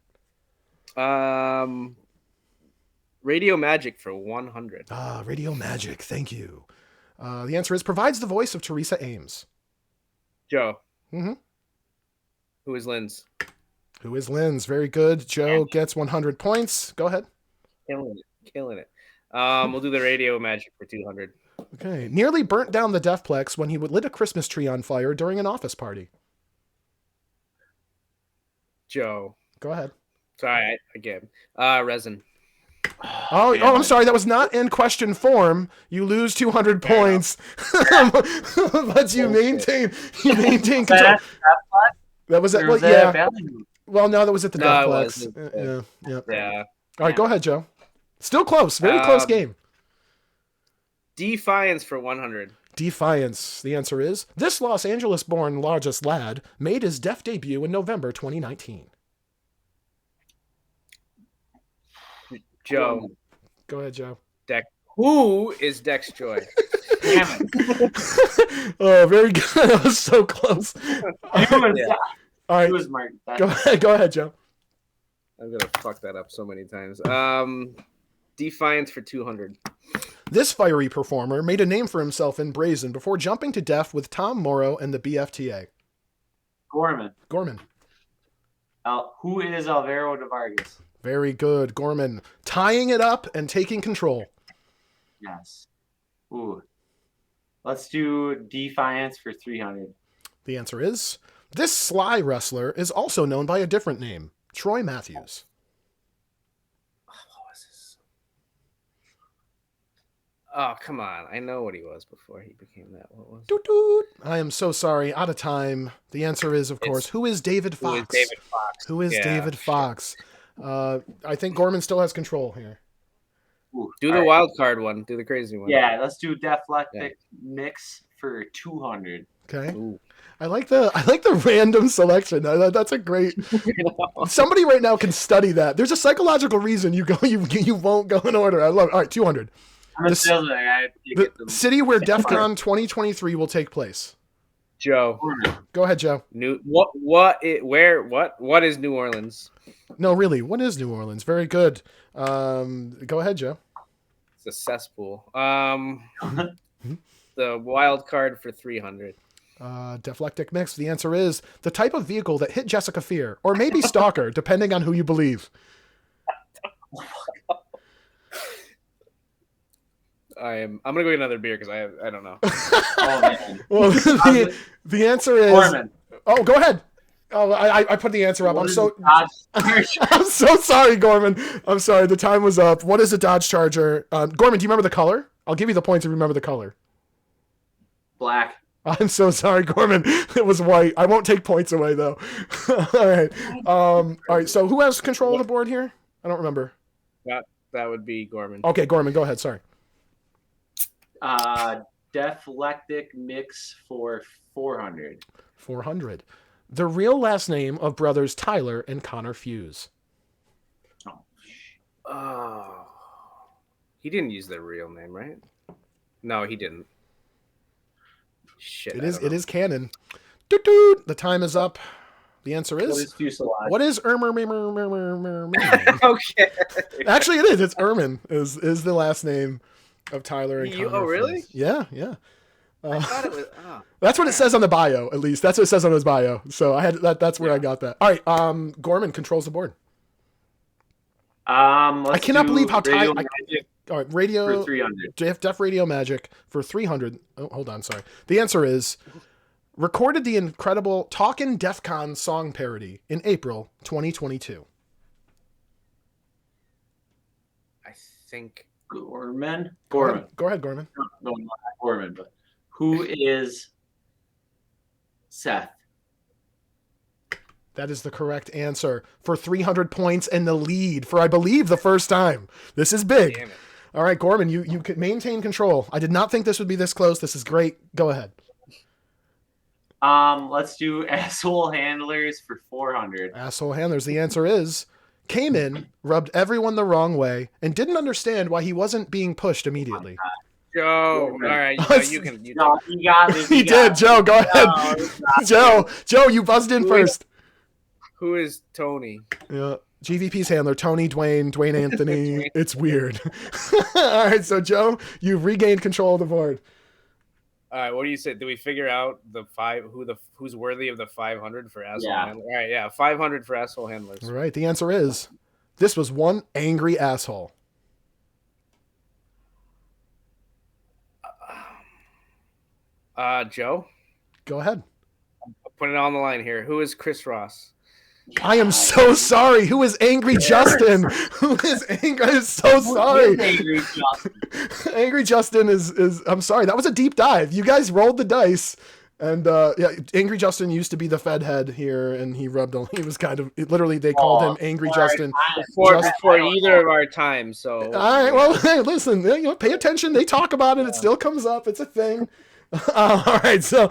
Radio Magic for 100. Radio Magic. Thank you. The answer is provides the voice of Teresa Ames. Joe. Mm-hmm. Who is Lynn's? Who is Lynn's? Very good. Joe gets 100 points. Go ahead. Killing it. We'll do the Radio Magic for 200. Okay. Nearly burnt down the Defplex when he lit a Christmas tree on fire during an office party. Joe. Go ahead. Sorry, again. Resin. Oh, I'm sorry. That was not in question form. You lose 200 points, but you maintain control. That was it. Or Well, was that yeah. at Valley? Well, no, that was at the No, it Deathplex. wasn't. Yeah. Yeah. All right, go ahead, Joe. Still close. Very close game. Defiance for 100. Defiance. The answer is this Los Angeles-born largest lad made his deaf debut in November 2019. Joe. Go ahead, Joe. Who is Dex Joy? Damn it. Oh, very good. That was so close. All right, was Mark. go ahead, Joe. I'm gonna fuck that up so many times. Defiance for 200. This fiery performer made a name for himself in Brazen before jumping to death with Tom Morrow and the BFTA. Gorman. Who is Alvaro de Vargas? Very good, Gorman. Tying it up and taking control. Yes. Ooh. Let's do Defiance for 300. The answer is this sly wrestler is also known by a different name, Troy Matthews. Oh, come on. I know what he was before he became that. What was Doot, doot. I am so sorry. Out of time. The answer is, of course, who is David Fox? Who is David Fox? I think Gorman still has control here. Ooh, Do the wild card one. Do the crazy one. Yeah, let's do Deflectic Mix for 200. Okay. Ooh. I like the random selection. That's a great. Somebody right now can study that. There's a psychological reason you won't go in order. I love it. All right, 200. I'm a salesman. The city where DEF CON 2023 will take place. Joe. Go ahead, Joe. What is New Orleans? No, really. What is New Orleans? Very good. Go ahead, Joe. It's a cesspool. The wild card for 300. Deflectic Mix. The answer is the type of vehicle that hit Jessica Fear, or maybe Stalker, depending on who you believe. I'm gonna go get another beer because I don't know. Oh, man. Well, the answer is. Gorman. Oh, go ahead. Oh, I put the answer up. What I'm is so Dodge I'm so sorry, Gorman. I'm sorry. The time was up. What is a Dodge Charger? Gorman, do you remember the color? I'll give you the points if you remember the color. Black. I'm so sorry, Gorman. It was white. I won't take points away though. All right. All right. So who has control of the board here? I don't remember. That would be Gorman. Okay, Gorman, go ahead. Sorry. Deflectic Mix for 400. 400. The real last name of brothers Tyler and Connor Fuse. Oh, he didn't use their real name, right? No, he didn't. Shit. It is canon. Doot, doot. The time is up. The answer is what is Ermer? Okay. Actually, it is. It's Erman is the last name of Tyler and Connor. Oh, really? Fuse. Yeah. I thought it was. That's what it says on the bio. At least that's what it says on his bio. So I had that. That's where I got that. All right. Gorman controls the board. I cannot believe how tight. All right, radio for 300. Def Radio Magic for 300. Oh, hold on, sorry. The answer is recorded the incredible Talkin' DEF CON song parody in April 2022. I think Gorman. Go ahead, Gorman. No, not Gorman, but who is Seth? That is the correct answer for 300 points and the lead for, I believe, the first time. This is big. Damn it. All right, Gorman, you could maintain control. I did not think this would be this close. This is great. Go ahead. Let's do Asshole Handlers for 400. Asshole Handlers. The answer is came in, rubbed everyone the wrong way, and didn't understand why he wasn't being pushed immediately. Joe, all right, you can. No, you got it. He did. Joe, go ahead. No, Joe, you buzzed in first. Who is Tony? Yeah. GVP's handler, Tony, Dwayne Anthony. It's weird. All right, so Joe, you've regained control of the board. All right, what do you say? Do we figure out who's worthy of the 500 for asshole handler? All right, yeah, 500 for asshole handlers. All right, the answer is this was one angry asshole. Joe, go ahead. I'm putting it on the line here. Who is Chris Ross? I am so sorry. Who is Angry Justin? Who is angry? I'm so sorry. Angry Justin. Angry Justin is. I'm sorry. That was a deep dive. You guys rolled the dice, And yeah, Angry Justin used to be the Fed head here, and he rubbed on. He was kind of literally they called him Angry Justin. Before either of our times. So All right, well, hey, listen, pay attention. They talk about it. It still comes up. It's a thing. All right, so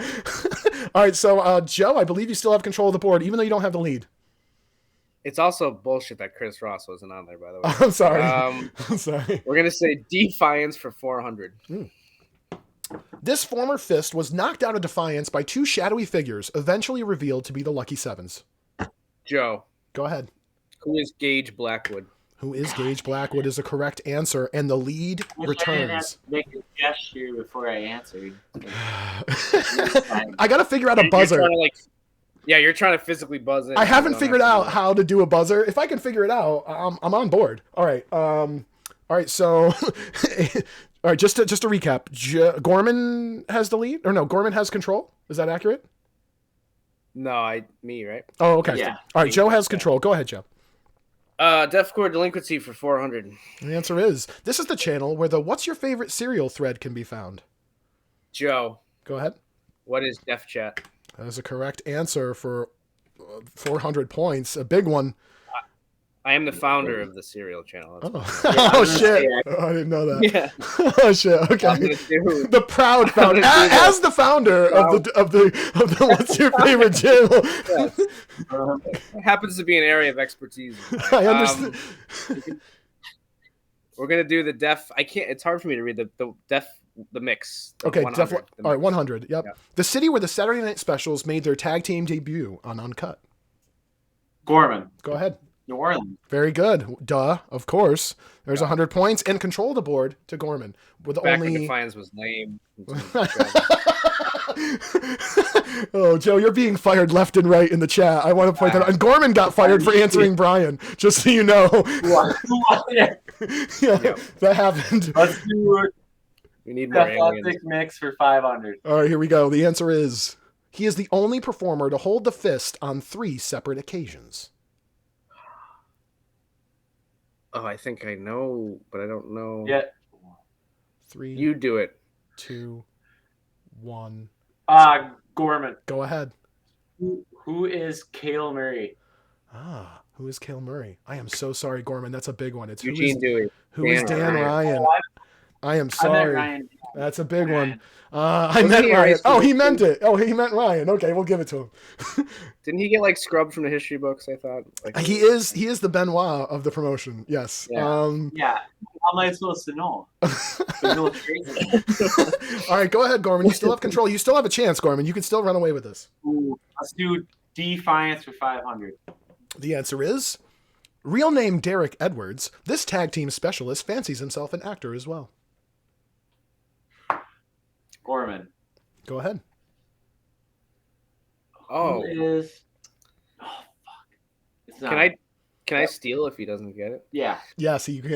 Joe, I believe you still have control of the board, even though you don't have the lead. it's also bullshit that Chris Ross wasn't on there, by the way. I'm sorry. I'm sorry. We're gonna say Defiance for 400. This former fist was knocked out of defiance by two shadowy figures, eventually revealed to be the Lucky Sevens. Joe, Go ahead. who is Gage Blackwood? Who is Gage Blackwood is a correct answer, and the lead I didn't have returns. to make a gesture before I answered. I gotta figure out a You're buzzer. trying to, you're trying to physically buzz in. I haven't You don't figured have to out do how to do a buzzer. If I can figure it out, I'm on board. All right. All right. So, all right. Just to recap, Gorman has the lead, or no? Gorman has control. Is that accurate? it. No, me, right? Oh, okay. Yeah. All right. Joe has control. Go ahead, Joe. Deathcore Delinquency for 400. The answer is this is the channel where the "What's your favorite cereal" thread can be found. Joe, Go ahead. what is Def Chat? That is a correct answer for 400 points. A big one. I am the founder of the cereal channel. That's Oh, oh shit! Oh, I didn't know that. Yeah. Oh shit! I'm Okay. gonna do The proud founder, gonna do that. as the founder of the What's Your Favorite Channel? It happens to be an area of expertise. I understand. We're gonna do the Def. I can't. It's hard for me to read the mix. The Okay, 100, definitely. the All right, mix. 100. Yep. Yeah. The city where the Saturday Night Specials made their tag team debut on Uncut. Gorman, Go ahead. New Orleans. Very good. Duh. Of course. There's 100 points and control of the board to Gorman. With Back when only. Defiance was lame. Oh, Joe, you're being fired left and right in the chat. I want to point that out. And Gorman got fired for answering Brian, just so you know. Yeah, that happened. Let's do We need a more aliens. athletic mix for 500. All right, here we go. The answer is he is the only performer to hold the fist on 3 separate occasions. Oh, I think I know, but I don't know. Yeah. 3, You do it. 2, 1. Gorman. Go ahead. Who is Cale Murray? Who is Cale Murray? I am so sorry, Gorman. That's a big one. It's Eugene Dewey. who is Dan Dan Ryan? I am I meant sorry. Ryan. That's a big one. Ryan. I meant he Ryan. erased Oh, it? he meant it. Oh, he meant Ryan. Okay, we'll give it to him. Didn't he get like scrubbed from the history books? I thought. He is the Benoit of the promotion. Yes. Yeah. Yeah. How am I supposed to know? There's no training. All right, go ahead, Gorman. You still have control. You still have a chance, Gorman. You can still run away with this. Ooh, let's do Defiance for 500. The answer is real name Derek Edwards. This tag team specialist fancies himself an actor as well. Gorman. Go ahead. Oh, Who is? Oh fuck! It's not. can I steal if he doesn't get it? Yeah. Yes, you can.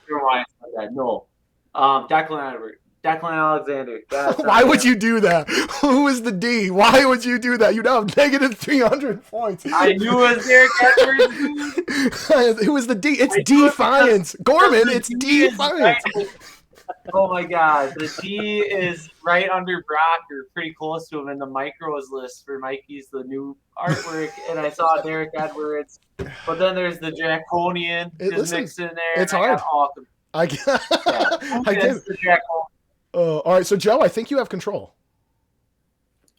Never mind. It's not that. No. Declan Alexander. That's Why not would him. you do that? Who is the D? Why would you do that? You'd have negative 300 points. I knew it was Derek Edwards. Who is the D? It's I knew it Defiance. Gorman, The it's D is Defiance. right- Oh my god, the D is right under Brock or pretty close to him in the micros list for Mikey's the new artwork, and I saw Derek Edwards, but then there's the Draconian just Listen, mixed in there. it's and I got hard. all the- I get, Yeah. I get It's the Draconian. all right, so Joe, I think you have control.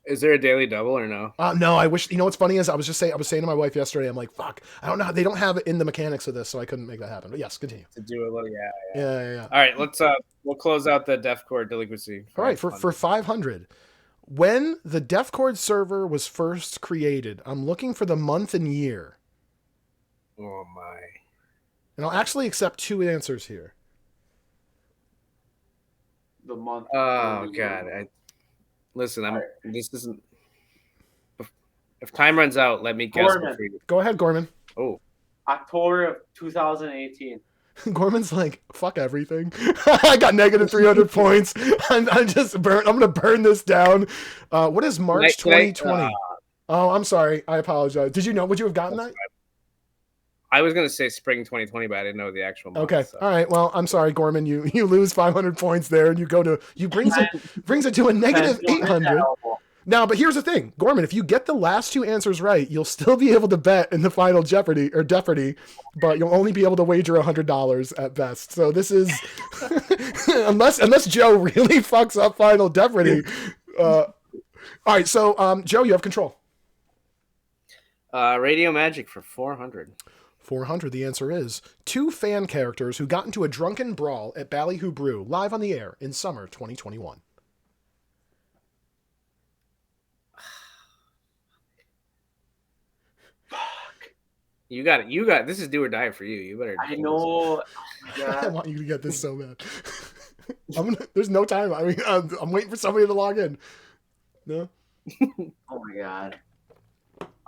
Is there a daily double or no? No, I wish. You know what's funny is I was saying to my wife yesterday. I'm like, fuck, I don't know. They don't have it in the mechanics of this, so I couldn't make that happen. But yes, continue. To do a little, yeah. Yeah. All right, let's we'll close out the Deathcore Delinquency. All right, for 500. When the DefCord server was first created, I'm looking for the month and year, Oh my. and I'll actually accept 2 answers here. The month. Oh god. Listen, this isn't. If time runs out, let me guess. Gorman. Before you- Go ahead, Gorman. Oh, October of 2018. Gorman's like, fuck everything. I got negative 300 points. I'm gonna burn this down. What is March Can I- 2020? Oh, I'm sorry. I apologize. Did you know? Would you have gotten that? I was gonna say spring 2020, but I didn't know the actual month. Okay. so. All right. Well, I'm sorry, Gorman. You lose 500 points there, and you brings it to a negative 800. Now, but here's the thing, Gorman, if you get the last two answers right, you'll still be able to bet in the final Jeopardy, but you'll only be able to wager $100 at best. So this is, unless Joe really fucks up final Jeopardy. All right, so Joe, you have control. Radio Magic for 400. 400, the answer is 2 fan characters who got into a drunken brawl at Ballyhoo Brew, live on the air in summer 2021. You got it. This is do or die for you. You better. I know. Oh my God. I want you to get this so bad. There's no time. I mean, I'm waiting for somebody to log in. No. Oh my God.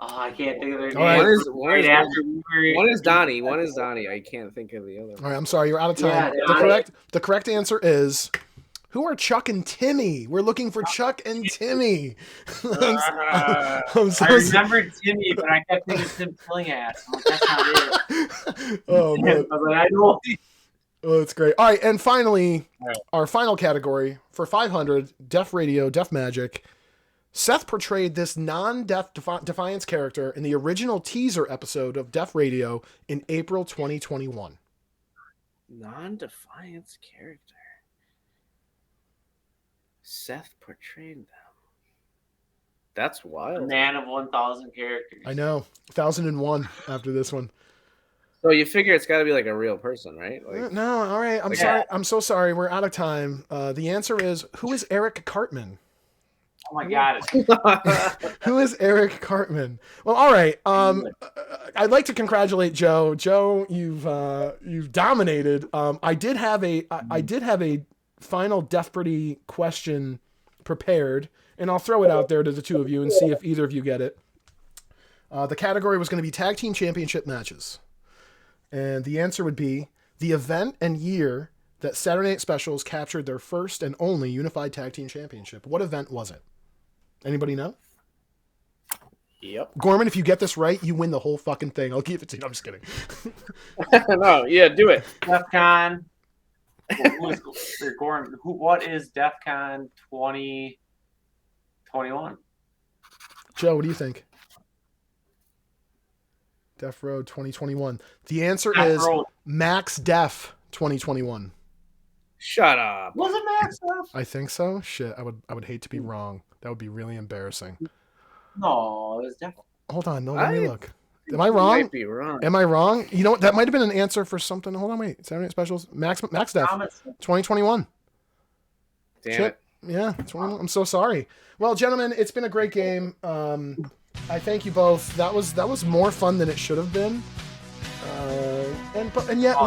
Oh, I can't think of their All right. names. One is Donnie. One is Donnie. I can't think of the other one. All right, I'm sorry, you're out of time. Yeah, the correct answer is, who are Chuck and Timmy? We're looking for Chuck and Timmy. I remember Timmy, but I kept thinking Tim Killingass. I'm like, that's not it. Oh man. I was like, I know. Oh, that's great. All right, and finally, our final category for 500, Deaf Radio, Deaf Magic. Seth portrayed this non-deaf Defiance character in the original teaser episode of Deaf Radio in April 2021. Non-Defiance character. Seth portrayed them. That's wild. Man of 1,000 characters. I know. 1001 after this one. So you figure it's got to be like a real person, right? Like, No, all right. I'm sorry. I'm so sorry. We're out of time. The answer is, who is Eric Cartman? Oh my God. Who is Eric Cartman? Well, all right. I'd like to congratulate Joe. Joe, you've dominated. I did have a final Deathbirdy question prepared, and I'll throw it out there to the two of you and see if either of you get it. The category was going to be tag team championship matches, and the answer would be the event and year that Saturday Night Specials captured their first and only unified tag team championship. What event was it? Anybody know? Yep. Gorman, if you get this right, you win the whole fucking thing. I'll give it to you. I'm just kidding. No, yeah, do it. DEF CON. What is DEF CON 2021? Joe, what do you think? Def Road 2021. The answer is Max Def 2021. Shut up. Was it Max Def? I think so. Shit, I would hate to be wrong. That would be really embarrassing. No, it was definitely. Hold on, no, let me look. Am I wrong? You might be wrong. Am I wrong? You know what? That might have been an answer for something. Hold on, wait. Saturday Night Specials. Max Def 2021. Damn Shit. it. Yeah, 21. I'm so sorry. Well, gentlemen, it's been a great game. I thank you both. That was more fun than it should have been, and yet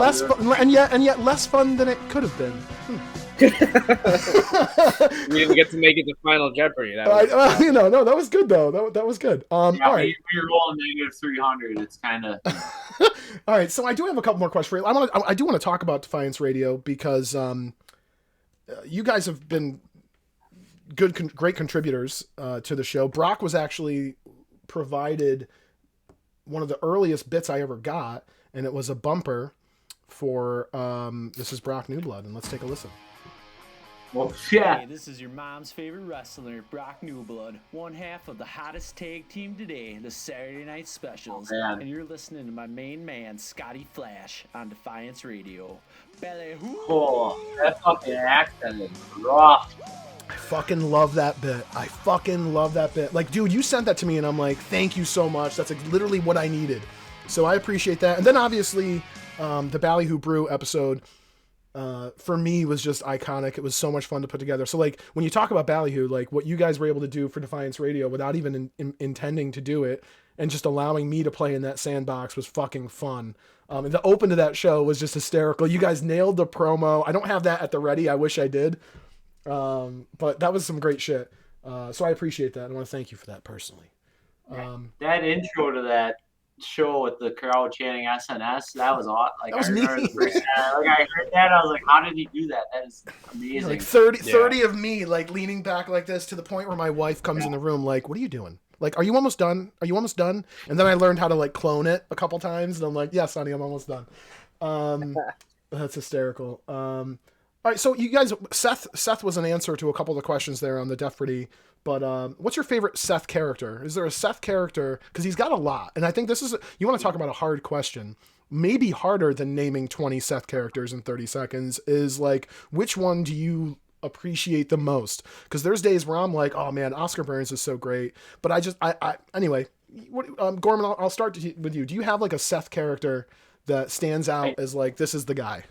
less fun than it could have been. You didn't get to make it to Final Jeopardy. No, that was good though. That was good. All right. We're rolling -300. It's kind of. All right, so I do have a couple more questions for you. I do want to talk about Defiance Radio because you guys have been great contributors to the show. Brock was actually provided one of the earliest bits I ever got, and it was a bumper for this is Brock Newblood, and let's take a listen. Well, yeah. Hey, this is your mom's favorite wrestler, Brock Newblood, one half of the hottest tag team today, the Saturday Night Specials. Oh, and you're listening to my main man, Scotty Flash, on Defiance Radio. Ballyhoo! Oh, that fucking accent is rough. I fucking love that bit. Like, dude, you sent that to me, and I'm like, thank you so much. That's like literally what I needed. So I appreciate that. And then obviously, the Ballyhoo Brew episode, for me was just iconic. It was so much fun to put together. So like when you talk about Ballyhoo, like what you guys were able to do for Defiance Radio without even intending to do it, and just allowing me to play in that sandbox was fucking fun. And the open to that show was just hysterical. You guys nailed the promo. I don't have that at the ready. I wish I did. But that was some great shit. So I appreciate that. I want to thank you for that personally. That intro to that show with the crowd chanting SNS, that was awesome. Like, that was I remember me. the first time, like, I heard that, I was like, how did he do that? That is amazing. Like 30 of me, like leaning back like this to the point where my wife comes in the room, like, what are you doing? Like, are you almost done? Are you almost done? And then I learned how to like clone it a couple times, and I'm like, yes, honey, I'm almost done. That's hysterical. All right, so you guys, Seth was an answer to a couple of the questions there on the Deathbirdy But what's your favorite Seth character? Is there a Seth character? Because he's got a lot, and I think this is, you want to talk about a hard question. Maybe harder than naming 20 Seth characters in 30 seconds is like, which one do you appreciate the most? Because there's days where I'm like, oh man, Oscar Burns is so great, but I anyway. What, Gorman, I'll start with you. Do you have like a Seth character that stands out as like, this is the guy?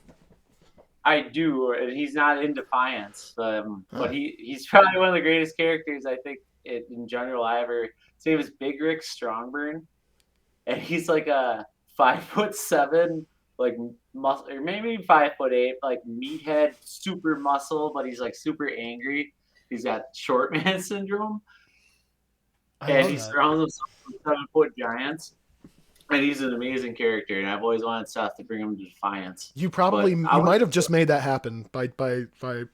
I do, and he's not in Defiance, but he's probably one of the greatest characters I think in general I ever. His name is Big Rick Strongburn, and he's like a 5'7", like muscle, or maybe 5'8", like meathead, super muscle, but he's like super angry. He's got short man syndrome, and he surrounds himself with 7-foot giants. And he's an amazing character, and I've always wanted Seth to bring him to Defiance. You might have just made that happen by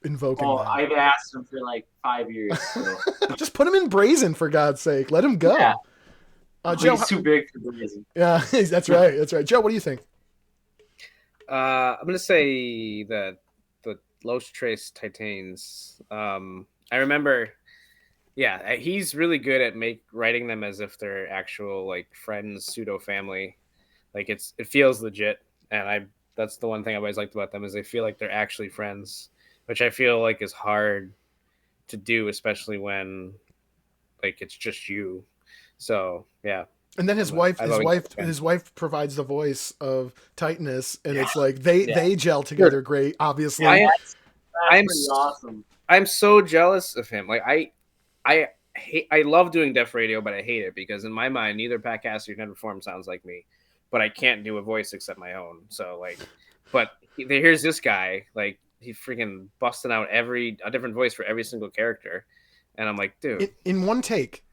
invoking that. I've asked him for like 5 years. So. Just put him in Brazen, for God's sake. Let him go. Yeah. Joe, he's too big for Brazen. Yeah, that's right. That's right. Joe, what do you think? I'm gonna say the Los Tres Titans. I remember. Yeah, he's really good at writing them as if they're actual like friends, pseudo family. Like it feels legit, and that's the one thing I've always liked about them is they feel like they're actually friends, which I feel like is hard to do, especially when like it's just you. So yeah. And then his wife provides the voice of Titanus, and it's like they gel together great. Obviously, I'm awesome. I'm so jealous of him. Like I love doing Deaf Radio, but I hate it because in my mind, neither Pat Cassidy nor Ned Reform sounds like me, but I can't do a voice except my own. So like, but here's this guy, like he freaking busting out a different voice for every single character. And I'm like, dude, in one take,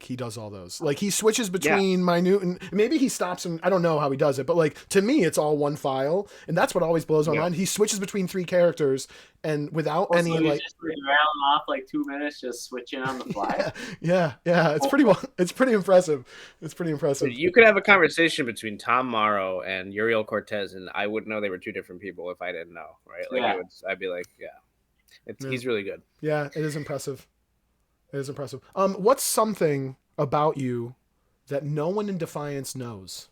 he does all those. Like he switches between minute and maybe he stops and I don't know how he does it, but like to me, it's all one file, and that's what always blows my mind. He switches between 3 characters and without any like just rattling off like 2 minutes, just switching on the fly. Yeah. It's pretty impressive. It's pretty impressive. You could have a conversation between Tom Morrow and Uriel Cortez, and I wouldn't know they were 2 different people if I didn't know, right? Like I'd be like, he's really good. Yeah, it is impressive. It is impressive. What's something about you that no one in Defiance knows?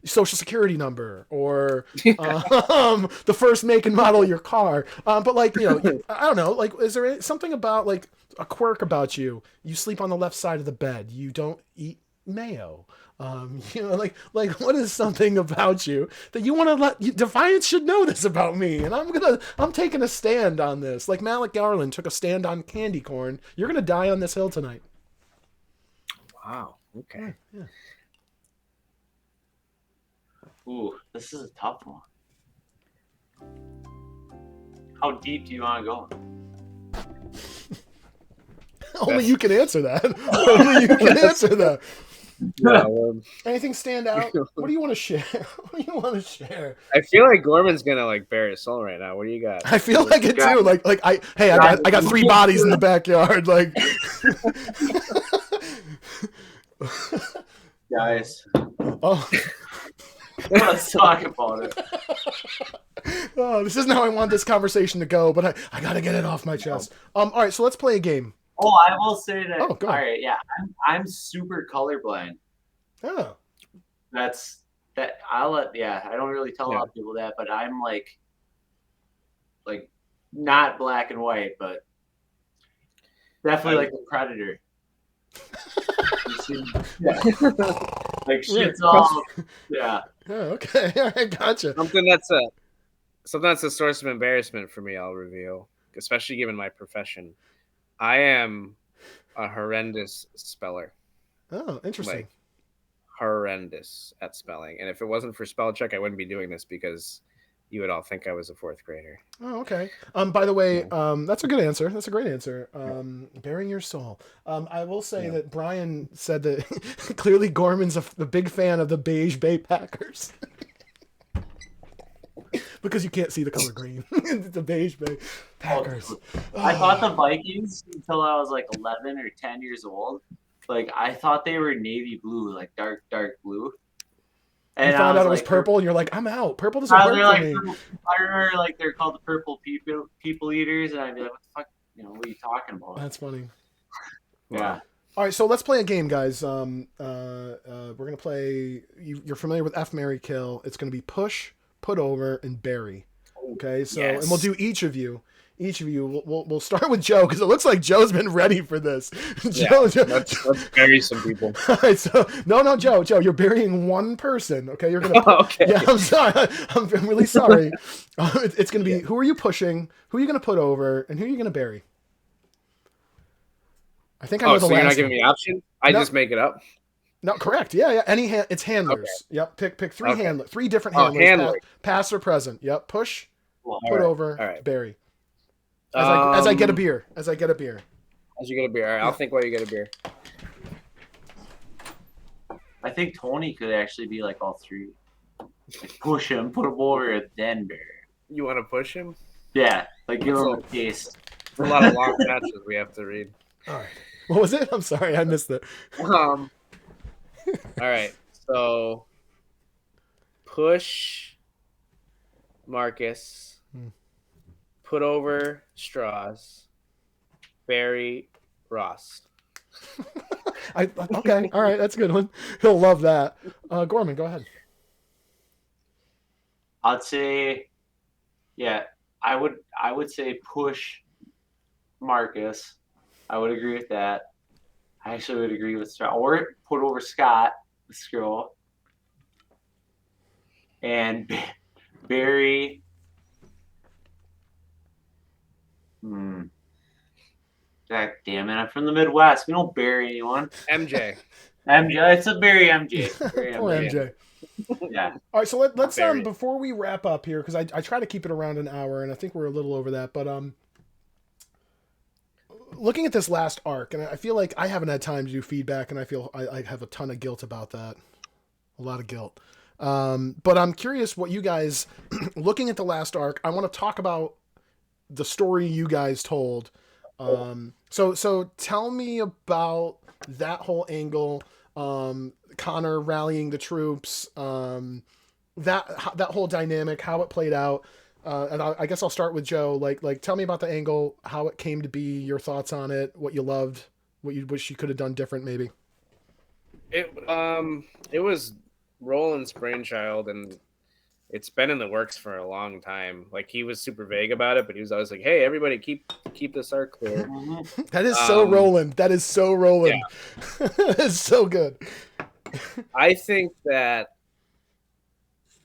Social security number, or the first make and model of your car. But like, I don't know. Like, is there something about like a quirk about you? You sleep on the left side of the bed. You don't eat mayo. Like what is something about you that you want to let Defiance should know this about me? And I'm taking a stand on this. Like Malik Garland took a stand on candy corn. You're going to die on this hill tonight. Wow. Okay. Yeah. Ooh, this is a tough one. How deep do you want to go? Only you can answer that. Only you can answer that. Anything stand out? What do you want to share? I feel like Gorman's gonna like bare his soul right now. What do you got? I feel like it too. I got 3 bodies in the backyard. Like, guys. Oh. Let's talk about it. Oh, this isn't how I want this conversation to go, but I got to get it off my chest. All right, so let's play a game. Oh, I will say that. Oh, go ahead. All right, yeah, I'm super colorblind. Oh, that's that. I don't really tell a lot of people that, but I'm like not black and white, but definitely like the Predator. Like shit's all. Yeah. Oh, okay. All right, gotcha. Something that's a source of embarrassment for me. I'll reveal, especially given my profession. I am a horrendous speller. Oh, interesting. Like, horrendous at spelling. And if it wasn't for spell check, I wouldn't be doing this because you would all think I was a 4th grader. Oh, okay. By the way, that's a good answer. That's a great answer. Bearing your soul. I will say that Brian said that clearly Gorman's a big fan of the Beige Bay Packers. Because you can't see the color green. The Beige Bay Packers. I thought the Vikings until I was like 11 or 10 years old. Like I thought they were navy blue, like dark blue. You And I found was out it was like, purple, and you're like, I'm out. Purple doesn't work they're for like, me. I remember like they're called the purple people eaters, and I'd be like, what the fuck, what are you talking about? That's funny. Yeah. All right, so let's play a game, guys. We're gonna play. You're familiar with F, Marry, Kill. It's gonna be push, put over, and bury. Okay, so and we'll do each of you. Each of you. We'll start with Joe because it looks like Joe's been ready for this. Joe, Let's bury some people. All right, so no, Joe, you're burying one person. Okay, you're gonna. Okay. Yeah, I'm sorry. I'm really sorry. It's gonna be who are you pushing? Who are you gonna put over? And who are you gonna bury? I think I know the so last you're not giving one. me options? I No. just make it up. No, correct. Yeah. It's handlers. Okay. Yep. Pick three Okay. three different handlers. Handlers. Past or present. Yep. Push, Well, put over, All right. bury. As I get a beer. As you get a beer. All right, I'll think while you get a beer. I think Tony could actually be like all three. Like push him, put him over, then bury. You want to push him? Yeah, like give him a taste. It's a lot of long matches we have to read. All right. What was it? I'm sorry, I missed it. All right. So push Marcus, put over Straws, bury Ross. Okay. All right. That's a good one. He'll love that. Gorman, go ahead. I'd say, yeah, I would say push Marcus. I would agree with that. I actually would agree with Scott. Or put over Scott, the scroll. And Barry. God damn it. I'm from the Midwest. We don't bury anyone. MJ. MJ. It's a Barry MJ. Barry Poor MJ. Yeah. All right, so let's before we wrap up here, because I try to keep it around an hour, and I think we're a little over that. But looking at this last arc, and I feel like I haven't had time to do feedback, and I feel I have a ton of guilt about that, a lot of guilt. But I'm curious what you guys, looking at the last arc, I want to talk about the story you guys told. So tell me about that whole angle. Connor rallying the troops, that whole dynamic, how it played out. And I guess I'll start with Joe. Like, tell me about the angle, how it came to be, your thoughts on it, what you loved, what you wish you could have done different, maybe. It was Roland's brainchild, and it's been in the works for a long time. Like, he was super vague about it, but he was always like, "Hey, everybody, keep this arc clear." That is so Roland. That is so Roland. Yeah. That is so good. I think that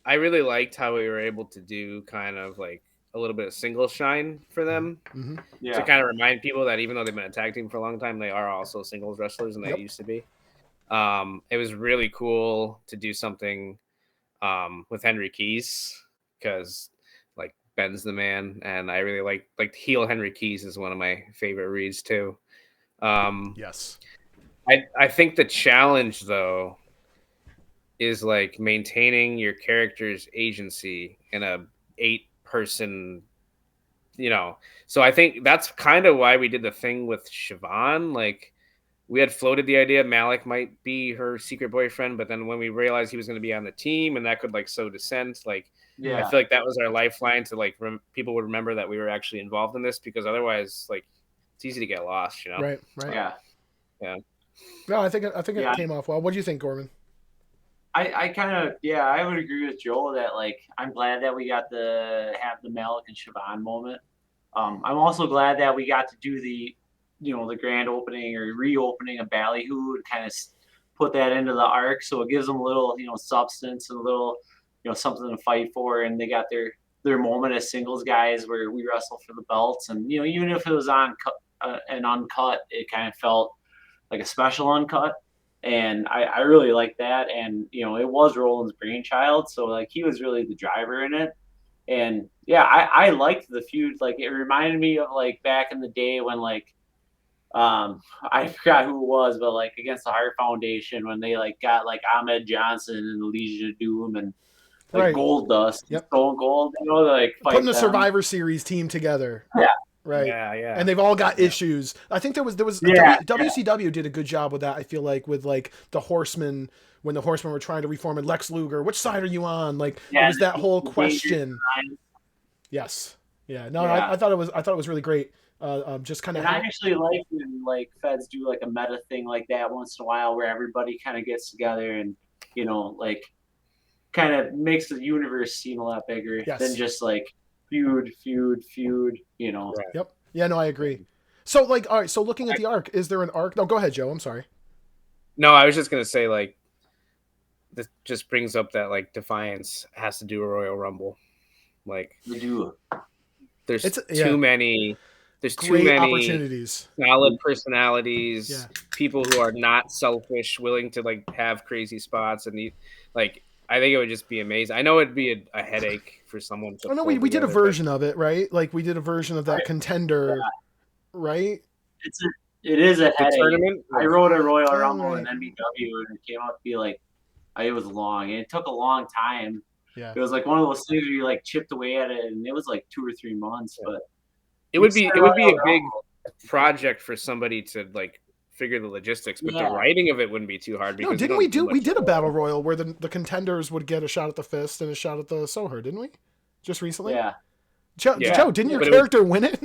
I really liked how we were able to do kind of like a little bit of single shine for them to kind of remind people that even though they've been a tag team for a long time, they are also singles wrestlers, and they used to be. It was really cool to do something with Henry Keys because like Ben's the man, and I really like heel Henry Keys is one of my favorite reads too. Yes. I think the challenge though is like maintaining your character's agency in a 8-person, So I think that's kind of why we did the thing with Siobhan. Like, we had floated the idea Malik might be her secret boyfriend, but then when we realized he was going to be on the team and that could like sow dissent, I feel like that was our lifeline to like people would remember that we were actually involved in this, because otherwise like it's easy to get lost, Right. Yeah. No, I think it came off well. What do you think, Gorman? I kind of, I would agree with Joel that like I'm glad that we got to have the Malik and Siobhan moment. I'm also glad that we got to do the grand opening or reopening of Ballyhoo and kind of put that into the arc, so it gives them a little substance and a little something to fight for, and they got their moment as singles guys where we wrestle for the belts, and even if it was on an uncut, it kind of felt like a special uncut. And I really like that. And, it was Roland's brainchild. So, like, he was really the driver in it. And, yeah, I liked the feud. Like, it reminded me of, like, back in the day when, like, I forgot who it was, but, like, against the Heart Foundation when they, like, got, like, Ahmed Johnson and the Legion of Doom and, like, Gold Dust, Stone Cold, like, putting the Survivor Series team together. Yeah. right? Yeah. And they've all got issues. I think there was WCW did a good job with that. I feel like with like the Horsemen, when the Horsemen were trying to reform, and Lex Luger, which side are you on? Like it was that whole question. Yes. Yeah. No, Yeah. I thought it was really great. Just kind of. And I actually like when like feds do like a meta thing like that once in a while, where everybody kind of gets together and like kind of makes the universe seem a lot bigger than just like feud. Right. Yep. Yeah. No, I agree. So like, all right. So looking at the arc, is there an arc? No, go ahead, Joe. I'm sorry. No, I was just gonna say like this just brings up that like Defiance has to do a Royal Rumble. Like they do. There's too many. There's great too many opportunities. Solid personalities, people who are not selfish, willing to like have crazy spots, and like I think it would just be amazing. I know it'd be a headache for someone to. Oh no, we did a version of it, right? Like we did a version of that contender, right? It is a headache. Tournament? I wrote a Royal Rumble in NBW, and it came out to be like it was long. It took a long time. Yeah, it was like one of those things where you like chipped away at it, and it was like 2 or 3 months. But it would be a big project for somebody to like figure the logistics, but the writing of it wouldn't be too hard. Because no, didn't we did a battle royal where the contenders would get a shot at the fist and a shot at the Soher, didn't we? Just recently? Yeah. Joe, didn't your character win it?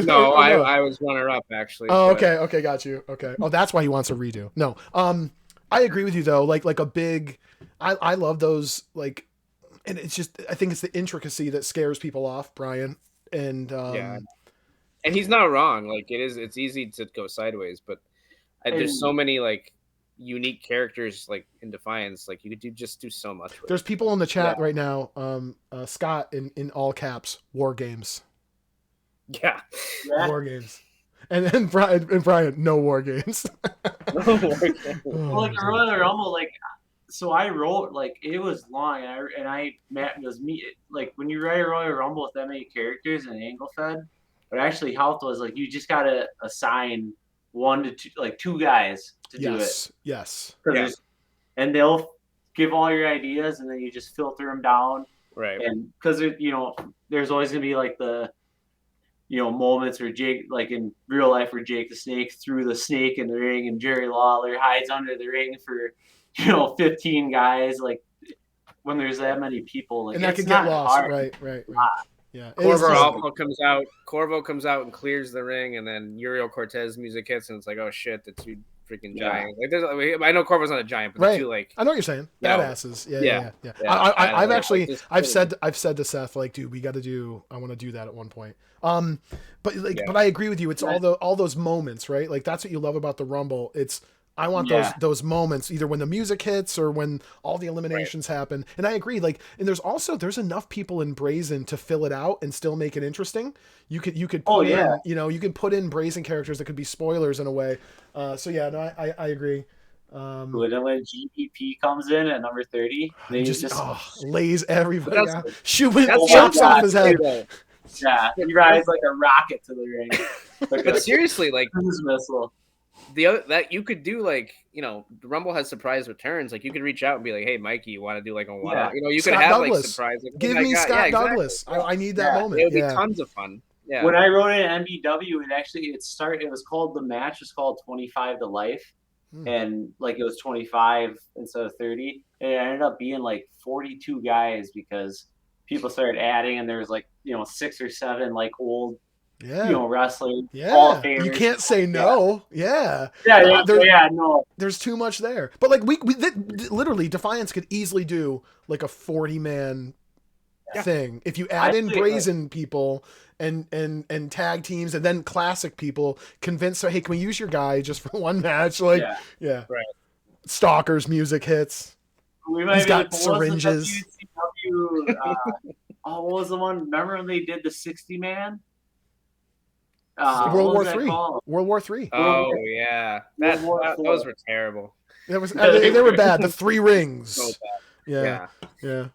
No, I was runner-up actually. Oh, okay, got you. Okay. Oh, that's why he wants a redo. No, I agree with you though. Like a big, I love those like, and it's just I think it's the intricacy that scares people off, Brian. And and he's not wrong. Like it's easy to go sideways, but there's so many like unique characters like in Defiance. Like you could do so much with there's people in the chat right now, Scott in all caps, war games. Yeah. War games. And then Brian, no war games. Well, like a Royal Rumble, like so I wrote like it was long, and I Matt was me like when you write a Royal Rumble with that many characters and angle fed, what actually helped was like you just gotta assign 1 to 2, like 2 guys to do it. Yes. And they'll give all your ideas, and then you just filter them down. Right. And because there's always gonna be like the moments where Jake, like in real life, where Jake the Snake threw the snake in the ring, and Jerry Lawler hides under the ring for 15 guys. Like when there's that many people, like, and that could get lost. Hard. Right. Yeah. Corvo comes out and clears the ring, and then Uriel Cortez music hits, and it's like, oh shit, the 2 freaking giants. Like I know Corvo's not a giant, but the 2 like I know what you're saying. Badasses. Yeah. I've said to Seth, like, dude, I want to do that at one point. But I agree with you. It's all those moments, right? Like that's what you love about the Rumble. I want those moments, either when the music hits or when all the eliminations happen. And I agree. Like, and there's enough people in Brazen to fill it out and still make it interesting. You could put in, you can put in Brazen characters that could be spoilers in a way. I agree. But then when GPP comes in at number 30, they just lays everybody out. Shooting chops off his head. Yeah, he rides like a rocket to the ring. But seriously, like cruise missile. The other that you could do, like, the Rumble has surprise returns. Like you could reach out and be like, "Hey, Mikey, you want to do like a one?" You Scott could have Douglas. like surprise. Like, Give me Scott Douglas. Exactly. I need that moment. It would be tons of fun. Yeah. When I wrote it in NBW, it was called, the match was called 25 to Life, and like it was 25 instead of 30, and it ended up being like 42 guys because people started adding, and there was like 6 or 7 like old wrestling. Yeah, you can't say no. Yeah. No. There's too much there. But like we literally Defiance could easily do like a 40-man thing if you add in Brazen people and tag teams and then classic people. Convince her, hey, can we use your guy just for one match? Like, right. Stalkers music hits. He's got syringes. What was the one? Remember when they did the 60-man? World War III. Oh yeah, those were terrible. They were bad. The 3 rings. So bad. Yeah.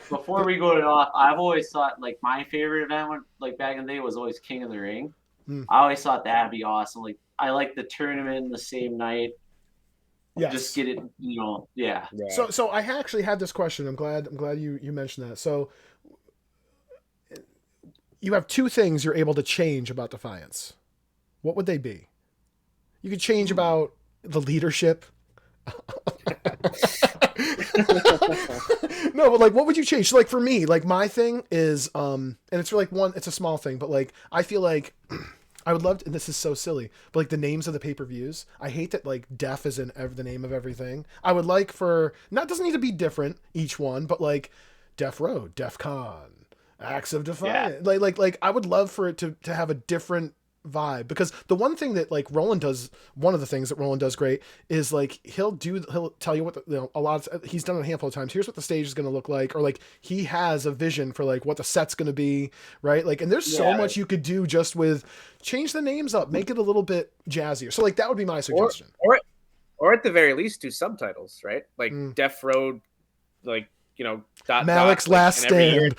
Before we go off, I've always thought like my favorite event, like back in the day, was always King of the Ring. I always thought that'd be awesome. Like I like the tournament the same night. Yes. Just get it, So I actually had this question. I'm glad you mentioned that. So you have two things you're able to change about Defiance. What would they be? You could change about the leadership. No, but like, what would you change? So, like, for me, like, my thing is, and it's like it's a small thing, but like, I feel like I would love to, and this is so silly, but like the names of the pay-per-views, I hate that like Def is in the name of everything. I would like for, not, doesn't need to be different each one, but like Def Road, Def Con, Acts of Defiance. Like I would love for it to have a different vibe, because the one thing that like Roland does, one of the things that Roland does great is like he'll tell you what a lot of, he's done it a handful of times. Here's what the stage is going to look like, or like he has a vision for like what the set's going to be, right? Like, and there's so much you could do just with change the names up, make it a little bit jazzier. So like that would be my suggestion. Or at the very least do subtitles, right? Like Def Road, like, Malik's Last Stand.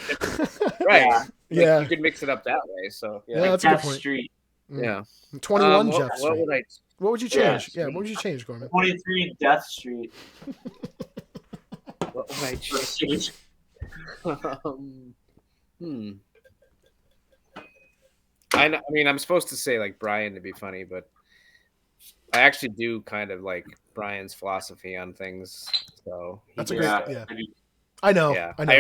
Right. Yeah. You could mix it up that way. So yeah, that's a good point. Street. Yeah. 21 Jeff Street. What would you change? Yeah, what would you change, Gorman? 23 Death Street. What would I change? I mean, I'm supposed to say like Brian to be funny, but I actually do kind of like Brian's philosophy on things. So that's a great, I know. Yeah. I know.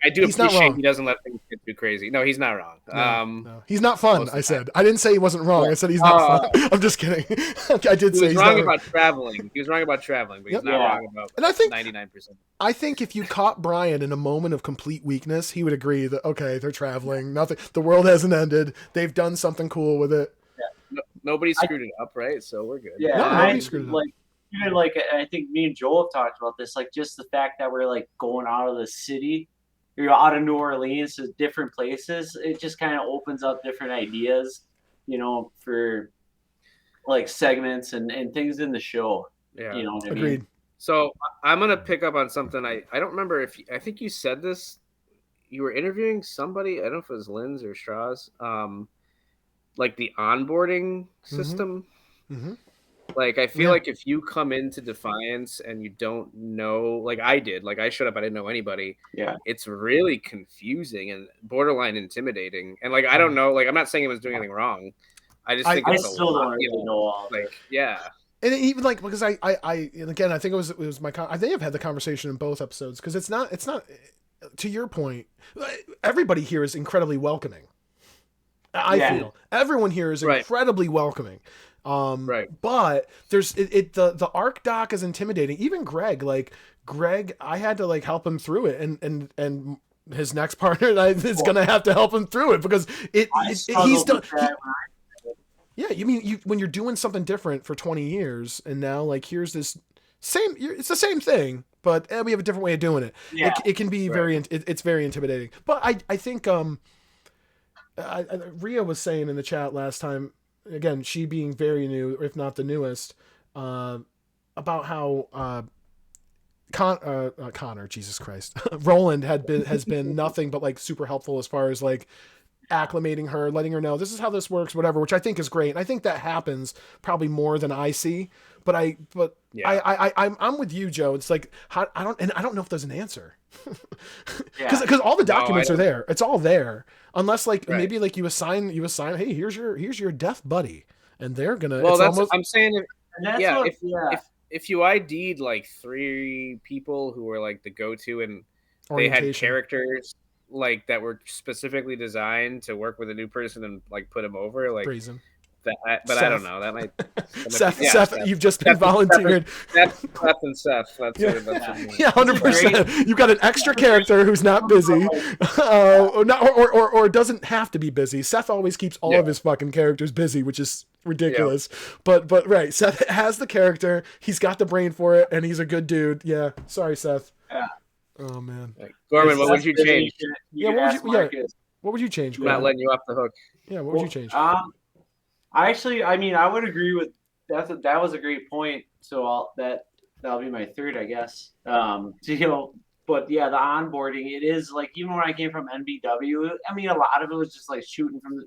I do appreciate he doesn't let things get too crazy. No, he's not wrong. No. He's not fun, I said. I didn't say he wasn't wrong. I said he's not fun. I'm just kidding. I did say he's wrong about traveling. He was wrong about traveling, but he's not wrong about, and I think 99%. I think if you caught Brian in a moment of complete weakness, he would agree that, okay, they're traveling. Nothing. The world hasn't ended. They've done something cool with it. Yeah. Nobody screwed it up, right? So we're good. Yeah, nobody screwed it up. Even like, I think me and Joel have talked about this, like just the fact that we're like going out of the city, you're out of New Orleans to different places. It just kind of opens up different ideas, for like segments and things in the show. Yeah. You know what I Agreed. mean? So I'm going to pick up on something. I don't remember I think you said this, you were interviewing somebody, I don't know if it was Lynn's or Strauss, like the onboarding system. Mm-hmm. Like, I feel like if you come into Defiance and you don't know, like I did, like I showed up, I didn't know anybody. Yeah. It's really confusing and borderline intimidating. And like, I don't know, like I'm not saying it was doing anything wrong. I just think it's still don't really know all. Like, yeah. And even like, because I and again, I think it was my, I think I've had the conversation in both episodes, because it's not, to your point, everybody here is incredibly welcoming. I feel everyone here is incredibly welcoming. But there's the arc doc is intimidating. Even Greg, I had to like help him through it, and his next partner is gonna have to help him through it, because he's done. You mean when you're doing something different for 20 years, and now like here's this it's the same thing, but we have a different way of doing it. Yeah. It can be it's very intimidating. But I think Rhea was saying in the chat last time, again, she being very new, if not the newest, about how Connor, Jesus Christ, Roland has been nothing but like super helpful as far as like acclimating her, letting her know this is how this works, whatever, which I think is great. And I think that happens probably more than I see. But I'm with you, Joe. It's like I don't know if there's an answer, because all the documents are there. It's all there, unless like maybe like you assign. Hey, here's your death buddy, and they're gonna. Well, I'm saying. If you ID'd like 3 people who were like the go-to, and they had characters like that were specifically designed to work with a new person and like put them over, like Brazen. But Seth. I don't know. That might Seth, you've just been volunteered. Seth and Seth. That's 100%. You've got an extra character who's not busy, or doesn't have to be busy. Seth always keeps all of his fucking characters busy, which is ridiculous. But right, Seth has the character. He's got the brain for it, and he's a good dude. Yeah. Sorry, Seth. Yeah. Oh man. Gorman, what would you change? What would you change? I'm not letting you off the hook. Yeah. What would you change? I would agree with that was a great point. So that'll be my third, I guess. But yeah, the onboarding, it is like, even when I came from NBW, I mean, a lot of it was just like shooting from the, I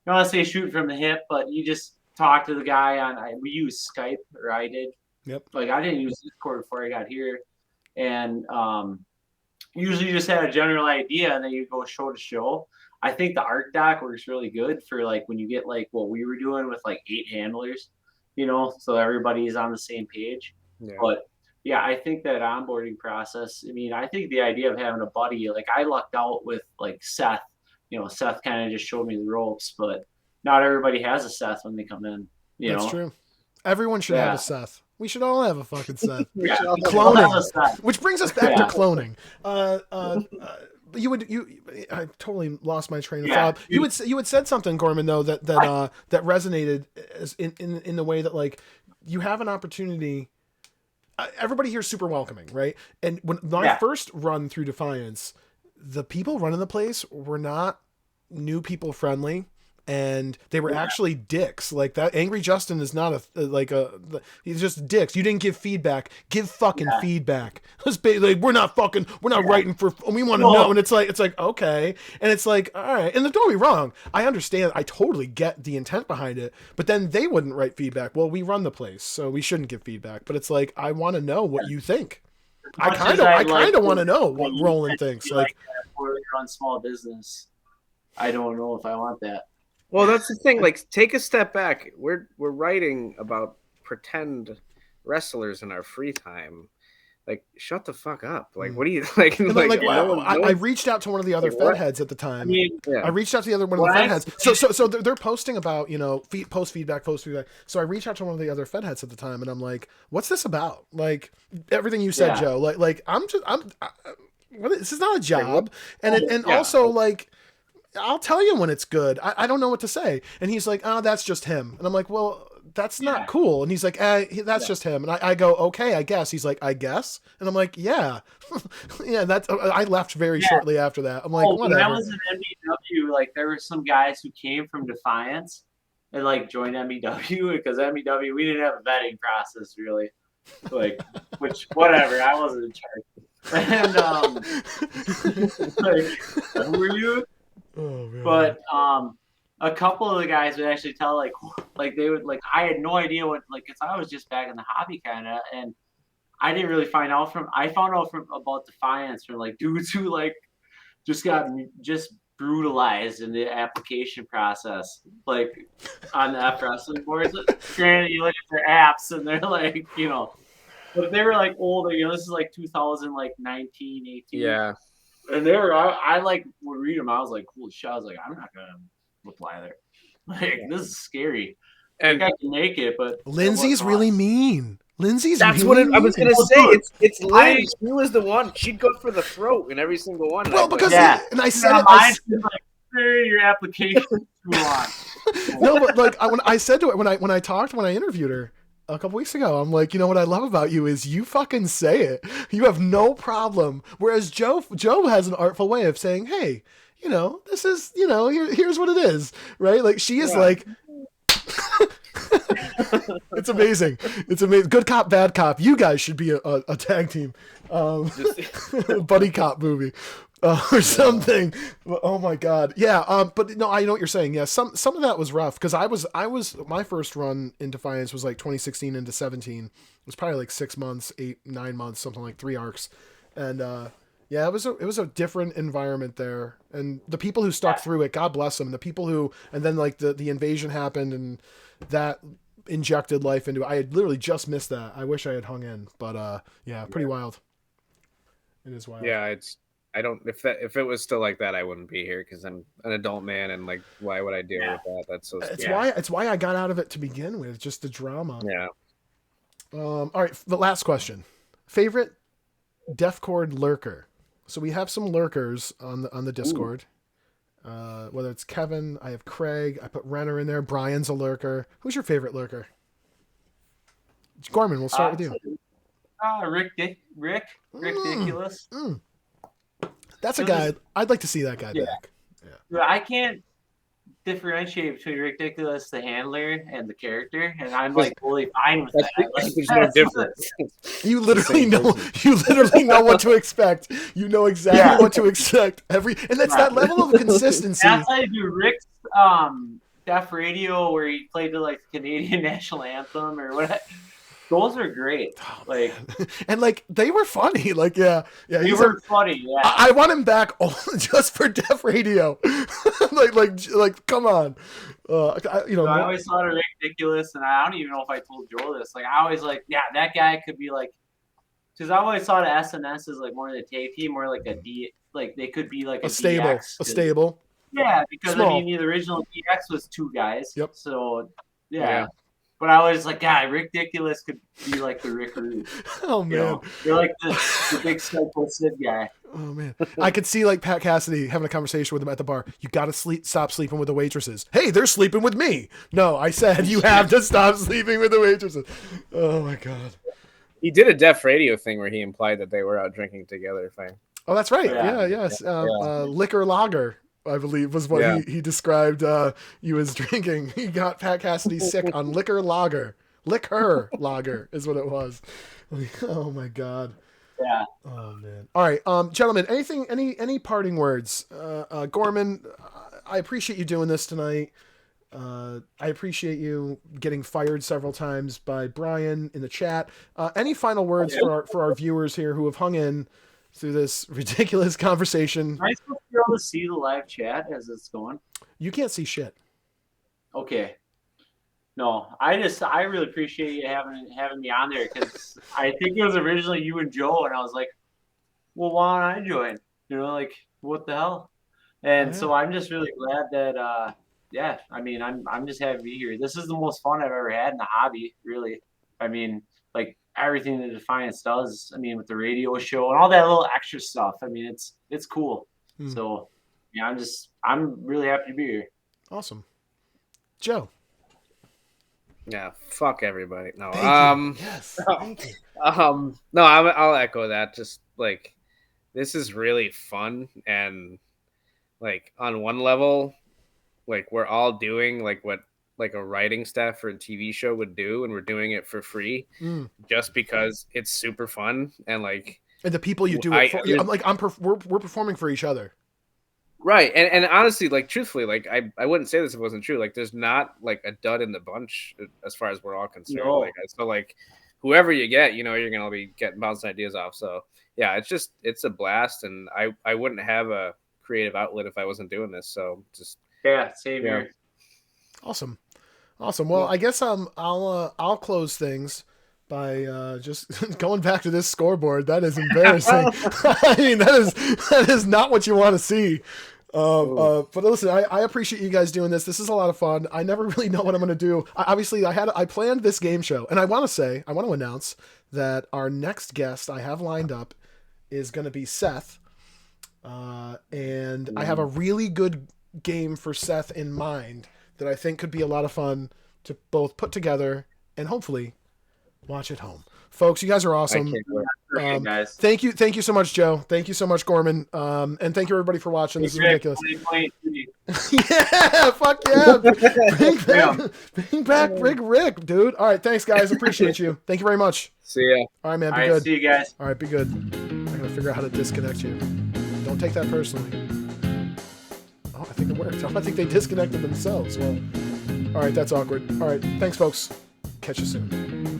don't want to say shooting from the hip, but you just talk to the guy we use Skype, or I did. Yep. Like I didn't use Discord before I got here, and usually you just had a general idea, and then you go show to show. I think the art doc works really good for like when you get like what we were doing with like 8 handlers, so everybody's on the same page. Yeah. But yeah, I think that onboarding process, I mean, I think the idea of having a buddy, like I lucked out with like Seth, Seth kind of just showed me the ropes, but not everybody has a Seth when they come in, That's true. Everyone should have a Seth. We should all have a fucking Seth. Yeah. Cloning, which brings us back to Yeah. cloning. I totally lost my train of thought. You had said something, Gorman, though that resonated in the way that like you have an opportunity. Everybody here is super welcoming, right? And when I first run through Defiance, the people running the place were not new people friendly. And they were actually dicks. Like that Angry Justin is not he's just dicks. You didn't give feedback. Give fucking feedback. Like, we're not writing for, we want to know. And it's like, okay. And it's like, all right. And don't be wrong. I understand. I totally get the intent behind it, but then they wouldn't write feedback. Well, we run the place, so we shouldn't give feedback, but it's like, I want to know what you think. I kind of want to know what Roland thinks. Like, or run small business. I don't know if I want that. Well, that's the thing. Like, take a step back. We're writing about pretend wrestlers in our free time. Like, shut the fuck up. Like, what do you like? I reached out to one of the other Fed heads at the time. I reached out to one of the Fed heads. So they're posting about post feedback. So I reached out to one of the other Fed heads at the time, and I'm like, "What's this about?" Like everything you said, Joe. This is not a job, also like. I'll tell you when it's good. I don't know what to say. And he's like, oh, that's just him. And I'm like, well, that's not cool. And he's like, that's just him. And I go, okay, I guess. He's like, I guess. And I'm like, yeah. I left very shortly after that. I'm like, whatever. When I was in MEW, like there were some guys who came from Defiance and like joined MEW because MEW, we didn't have a vetting process really. Like, which, whatever, I wasn't in charge. And, who were you? Oh, man. But a couple of the guys would actually tell like they would like I had no idea what like cause I was just back in the hobby kind of and I didn't really find out from about Defiance from like dudes who like just got brutalized in the application process like on the F wrestling boards. Granted, you look at their apps and they're like but they were like older. This is like 2019, 18. Yeah. And they were, I like would read them. I was like, holy shit! I was like, I'm not gonna reply there. Like, this is scary. And I think I can make it, but Lindsay's really mean. That's really what I was gonna say. It's Liz. She was the one. She'd go for the throat in every single one. Well, because and I said it. Like, your application too long. No, but like when I said to it when I interviewed her a couple weeks ago, I'm like, what I love about you is you fucking say it. You have no problem. Whereas Joe has an artful way of saying, hey, this is, here's what it is, right? Like she is like, it's amazing. It's amazing. Good cop, bad cop. You guys should be a tag team, buddy cop movie. Or something. Oh my god. Yeah. But no, I know what you're saying. Yeah. Some of that was rough because I was my first run in Defiance was like 2016 into 17. It was probably like 6 months, 8-9 months, something like 3 arcs, and it was a different environment there. And the people who stuck through it, God bless them. The people who, and then like the invasion happened and that injected life into it. I had literally just missed that. I wish I had hung in, but pretty wild. It is wild. Yeah, if it was still like that, I wouldn't be here because I'm an adult man and like why would I deal with that? That's so scary. It's why I got out of it to begin with, just the drama. Yeah. All right, the last question. Favorite Deathcord lurker. So we have some lurkers on the Discord. Whether it's Kevin, I have Craig, I put Renner in there, Brian's a lurker. Who's your favorite lurker? Gorman, we'll start with you. Rick Ridiculous. That's a guy. I'd like to see that guy back. Yeah. I can't differentiate between Ridiculous, the handler, and the character, and I'm like totally fine with that. There's no difference. You literally know what to expect. You know exactly what to expect and that's that level of consistency. That's how you do Rick's Deaf Radio, where he played the like Canadian national anthem or whatever. those are great. Oh, Like, man. And like they were funny. Like yeah, they he's were funny. Yeah. I want him back just for Def Radio. like, come on. So I always thought it ridiculous, and I don't even know if I told Joel this. Like, I always like, yeah, that guy could be like, because I always thought of SNS as like more of the tag team, more like a D, like they could be like a stable, DX, a stable. Yeah, because Small. I mean, the original DX was 2 guys. Yep. So yeah. But I was like, God, Rick Ridiculous could be like the Rick Rude. Oh man, you know? You're like the big psycho Sid guy. Oh man, I could see like Pat Cassidy having a conversation with him at the bar. You got to stop sleeping with the waitresses. Hey, they're sleeping with me. No, I said you have to stop sleeping with the waitresses. Oh my god. He did a Def Radio thing where he implied that they were out drinking together. Oh, that's right. Yeah. Yes. Liquor lager, I believe, was what he described you as drinking. He got Pat Cassidy sick on liquor lager. Liquor lager is what it was. Oh my god. Yeah. Oh man. All right, gentlemen. Any parting words? Gorman, I appreciate you doing this tonight. I appreciate you getting fired several times by Brian in the chat. Any final words for our viewers here who have hung in through this ridiculous conversation? Am I supposed to be able to see the live chat as it's going? You can't see shit. Okay. No, I really appreciate you having me on there, because I think it was originally you and Joe, and I was like, well, why don't I join? You know, like, what the hell? And so I'm just really glad that I mean, I'm just happy to be here. This is the most fun I've ever had in the hobby, really. I mean, like everything that Defiance does, I mean, with the radio show and all that little extra stuff. I mean, it's cool. So yeah, I'm really happy to be here. Awesome. Joe. Yeah, fuck everybody. No. Thank you. Yes. Thank you. No, I'll echo that. Just like, this is really fun, and like on one level, like we're all doing like what like a writing staff for a TV show would do, and we're doing it for free just because it's super fun, and like, and the people you do it for, we're performing for each other. Right. And honestly, like, truthfully, like, I wouldn't say this if it wasn't true. Like, there's not like a dud in the bunch as far as we're all concerned. No. Like, so like, whoever you get, you know, you're gonna be getting bouncing ideas off. So yeah, it's a blast, and I wouldn't have a creative outlet if I wasn't doing this. So just same here. Awesome. Well, I guess I'll close things by just going back to this scoreboard. That is embarrassing. I mean, that is not what you want to see. But listen, I appreciate you guys doing this. This is a lot of fun. I never really know what I'm going to do. I planned this game show, and I want to announce that our next guest I have lined up is going to be Seth. And I have a really good game for Seth in mind that I think could be a lot of fun to both put together and hopefully watch at home. Folks, you guys are awesome. Guys. Thank you so much, Joe. Thank you so much, Gorman. And thank you everybody for watching. This is ridiculous. Yeah, fuck yeah. Bring back Big Rick, dude. All right, thanks guys. Appreciate you. Thank you very much. See ya. All right, man. Be All right, good. see you guys. All right, be good. I gotta figure out how to disconnect you. Don't take that personally. Oh, I think it worked. I think they disconnected themselves. Well, all right, that's awkward. All right, thanks, folks. Catch you soon.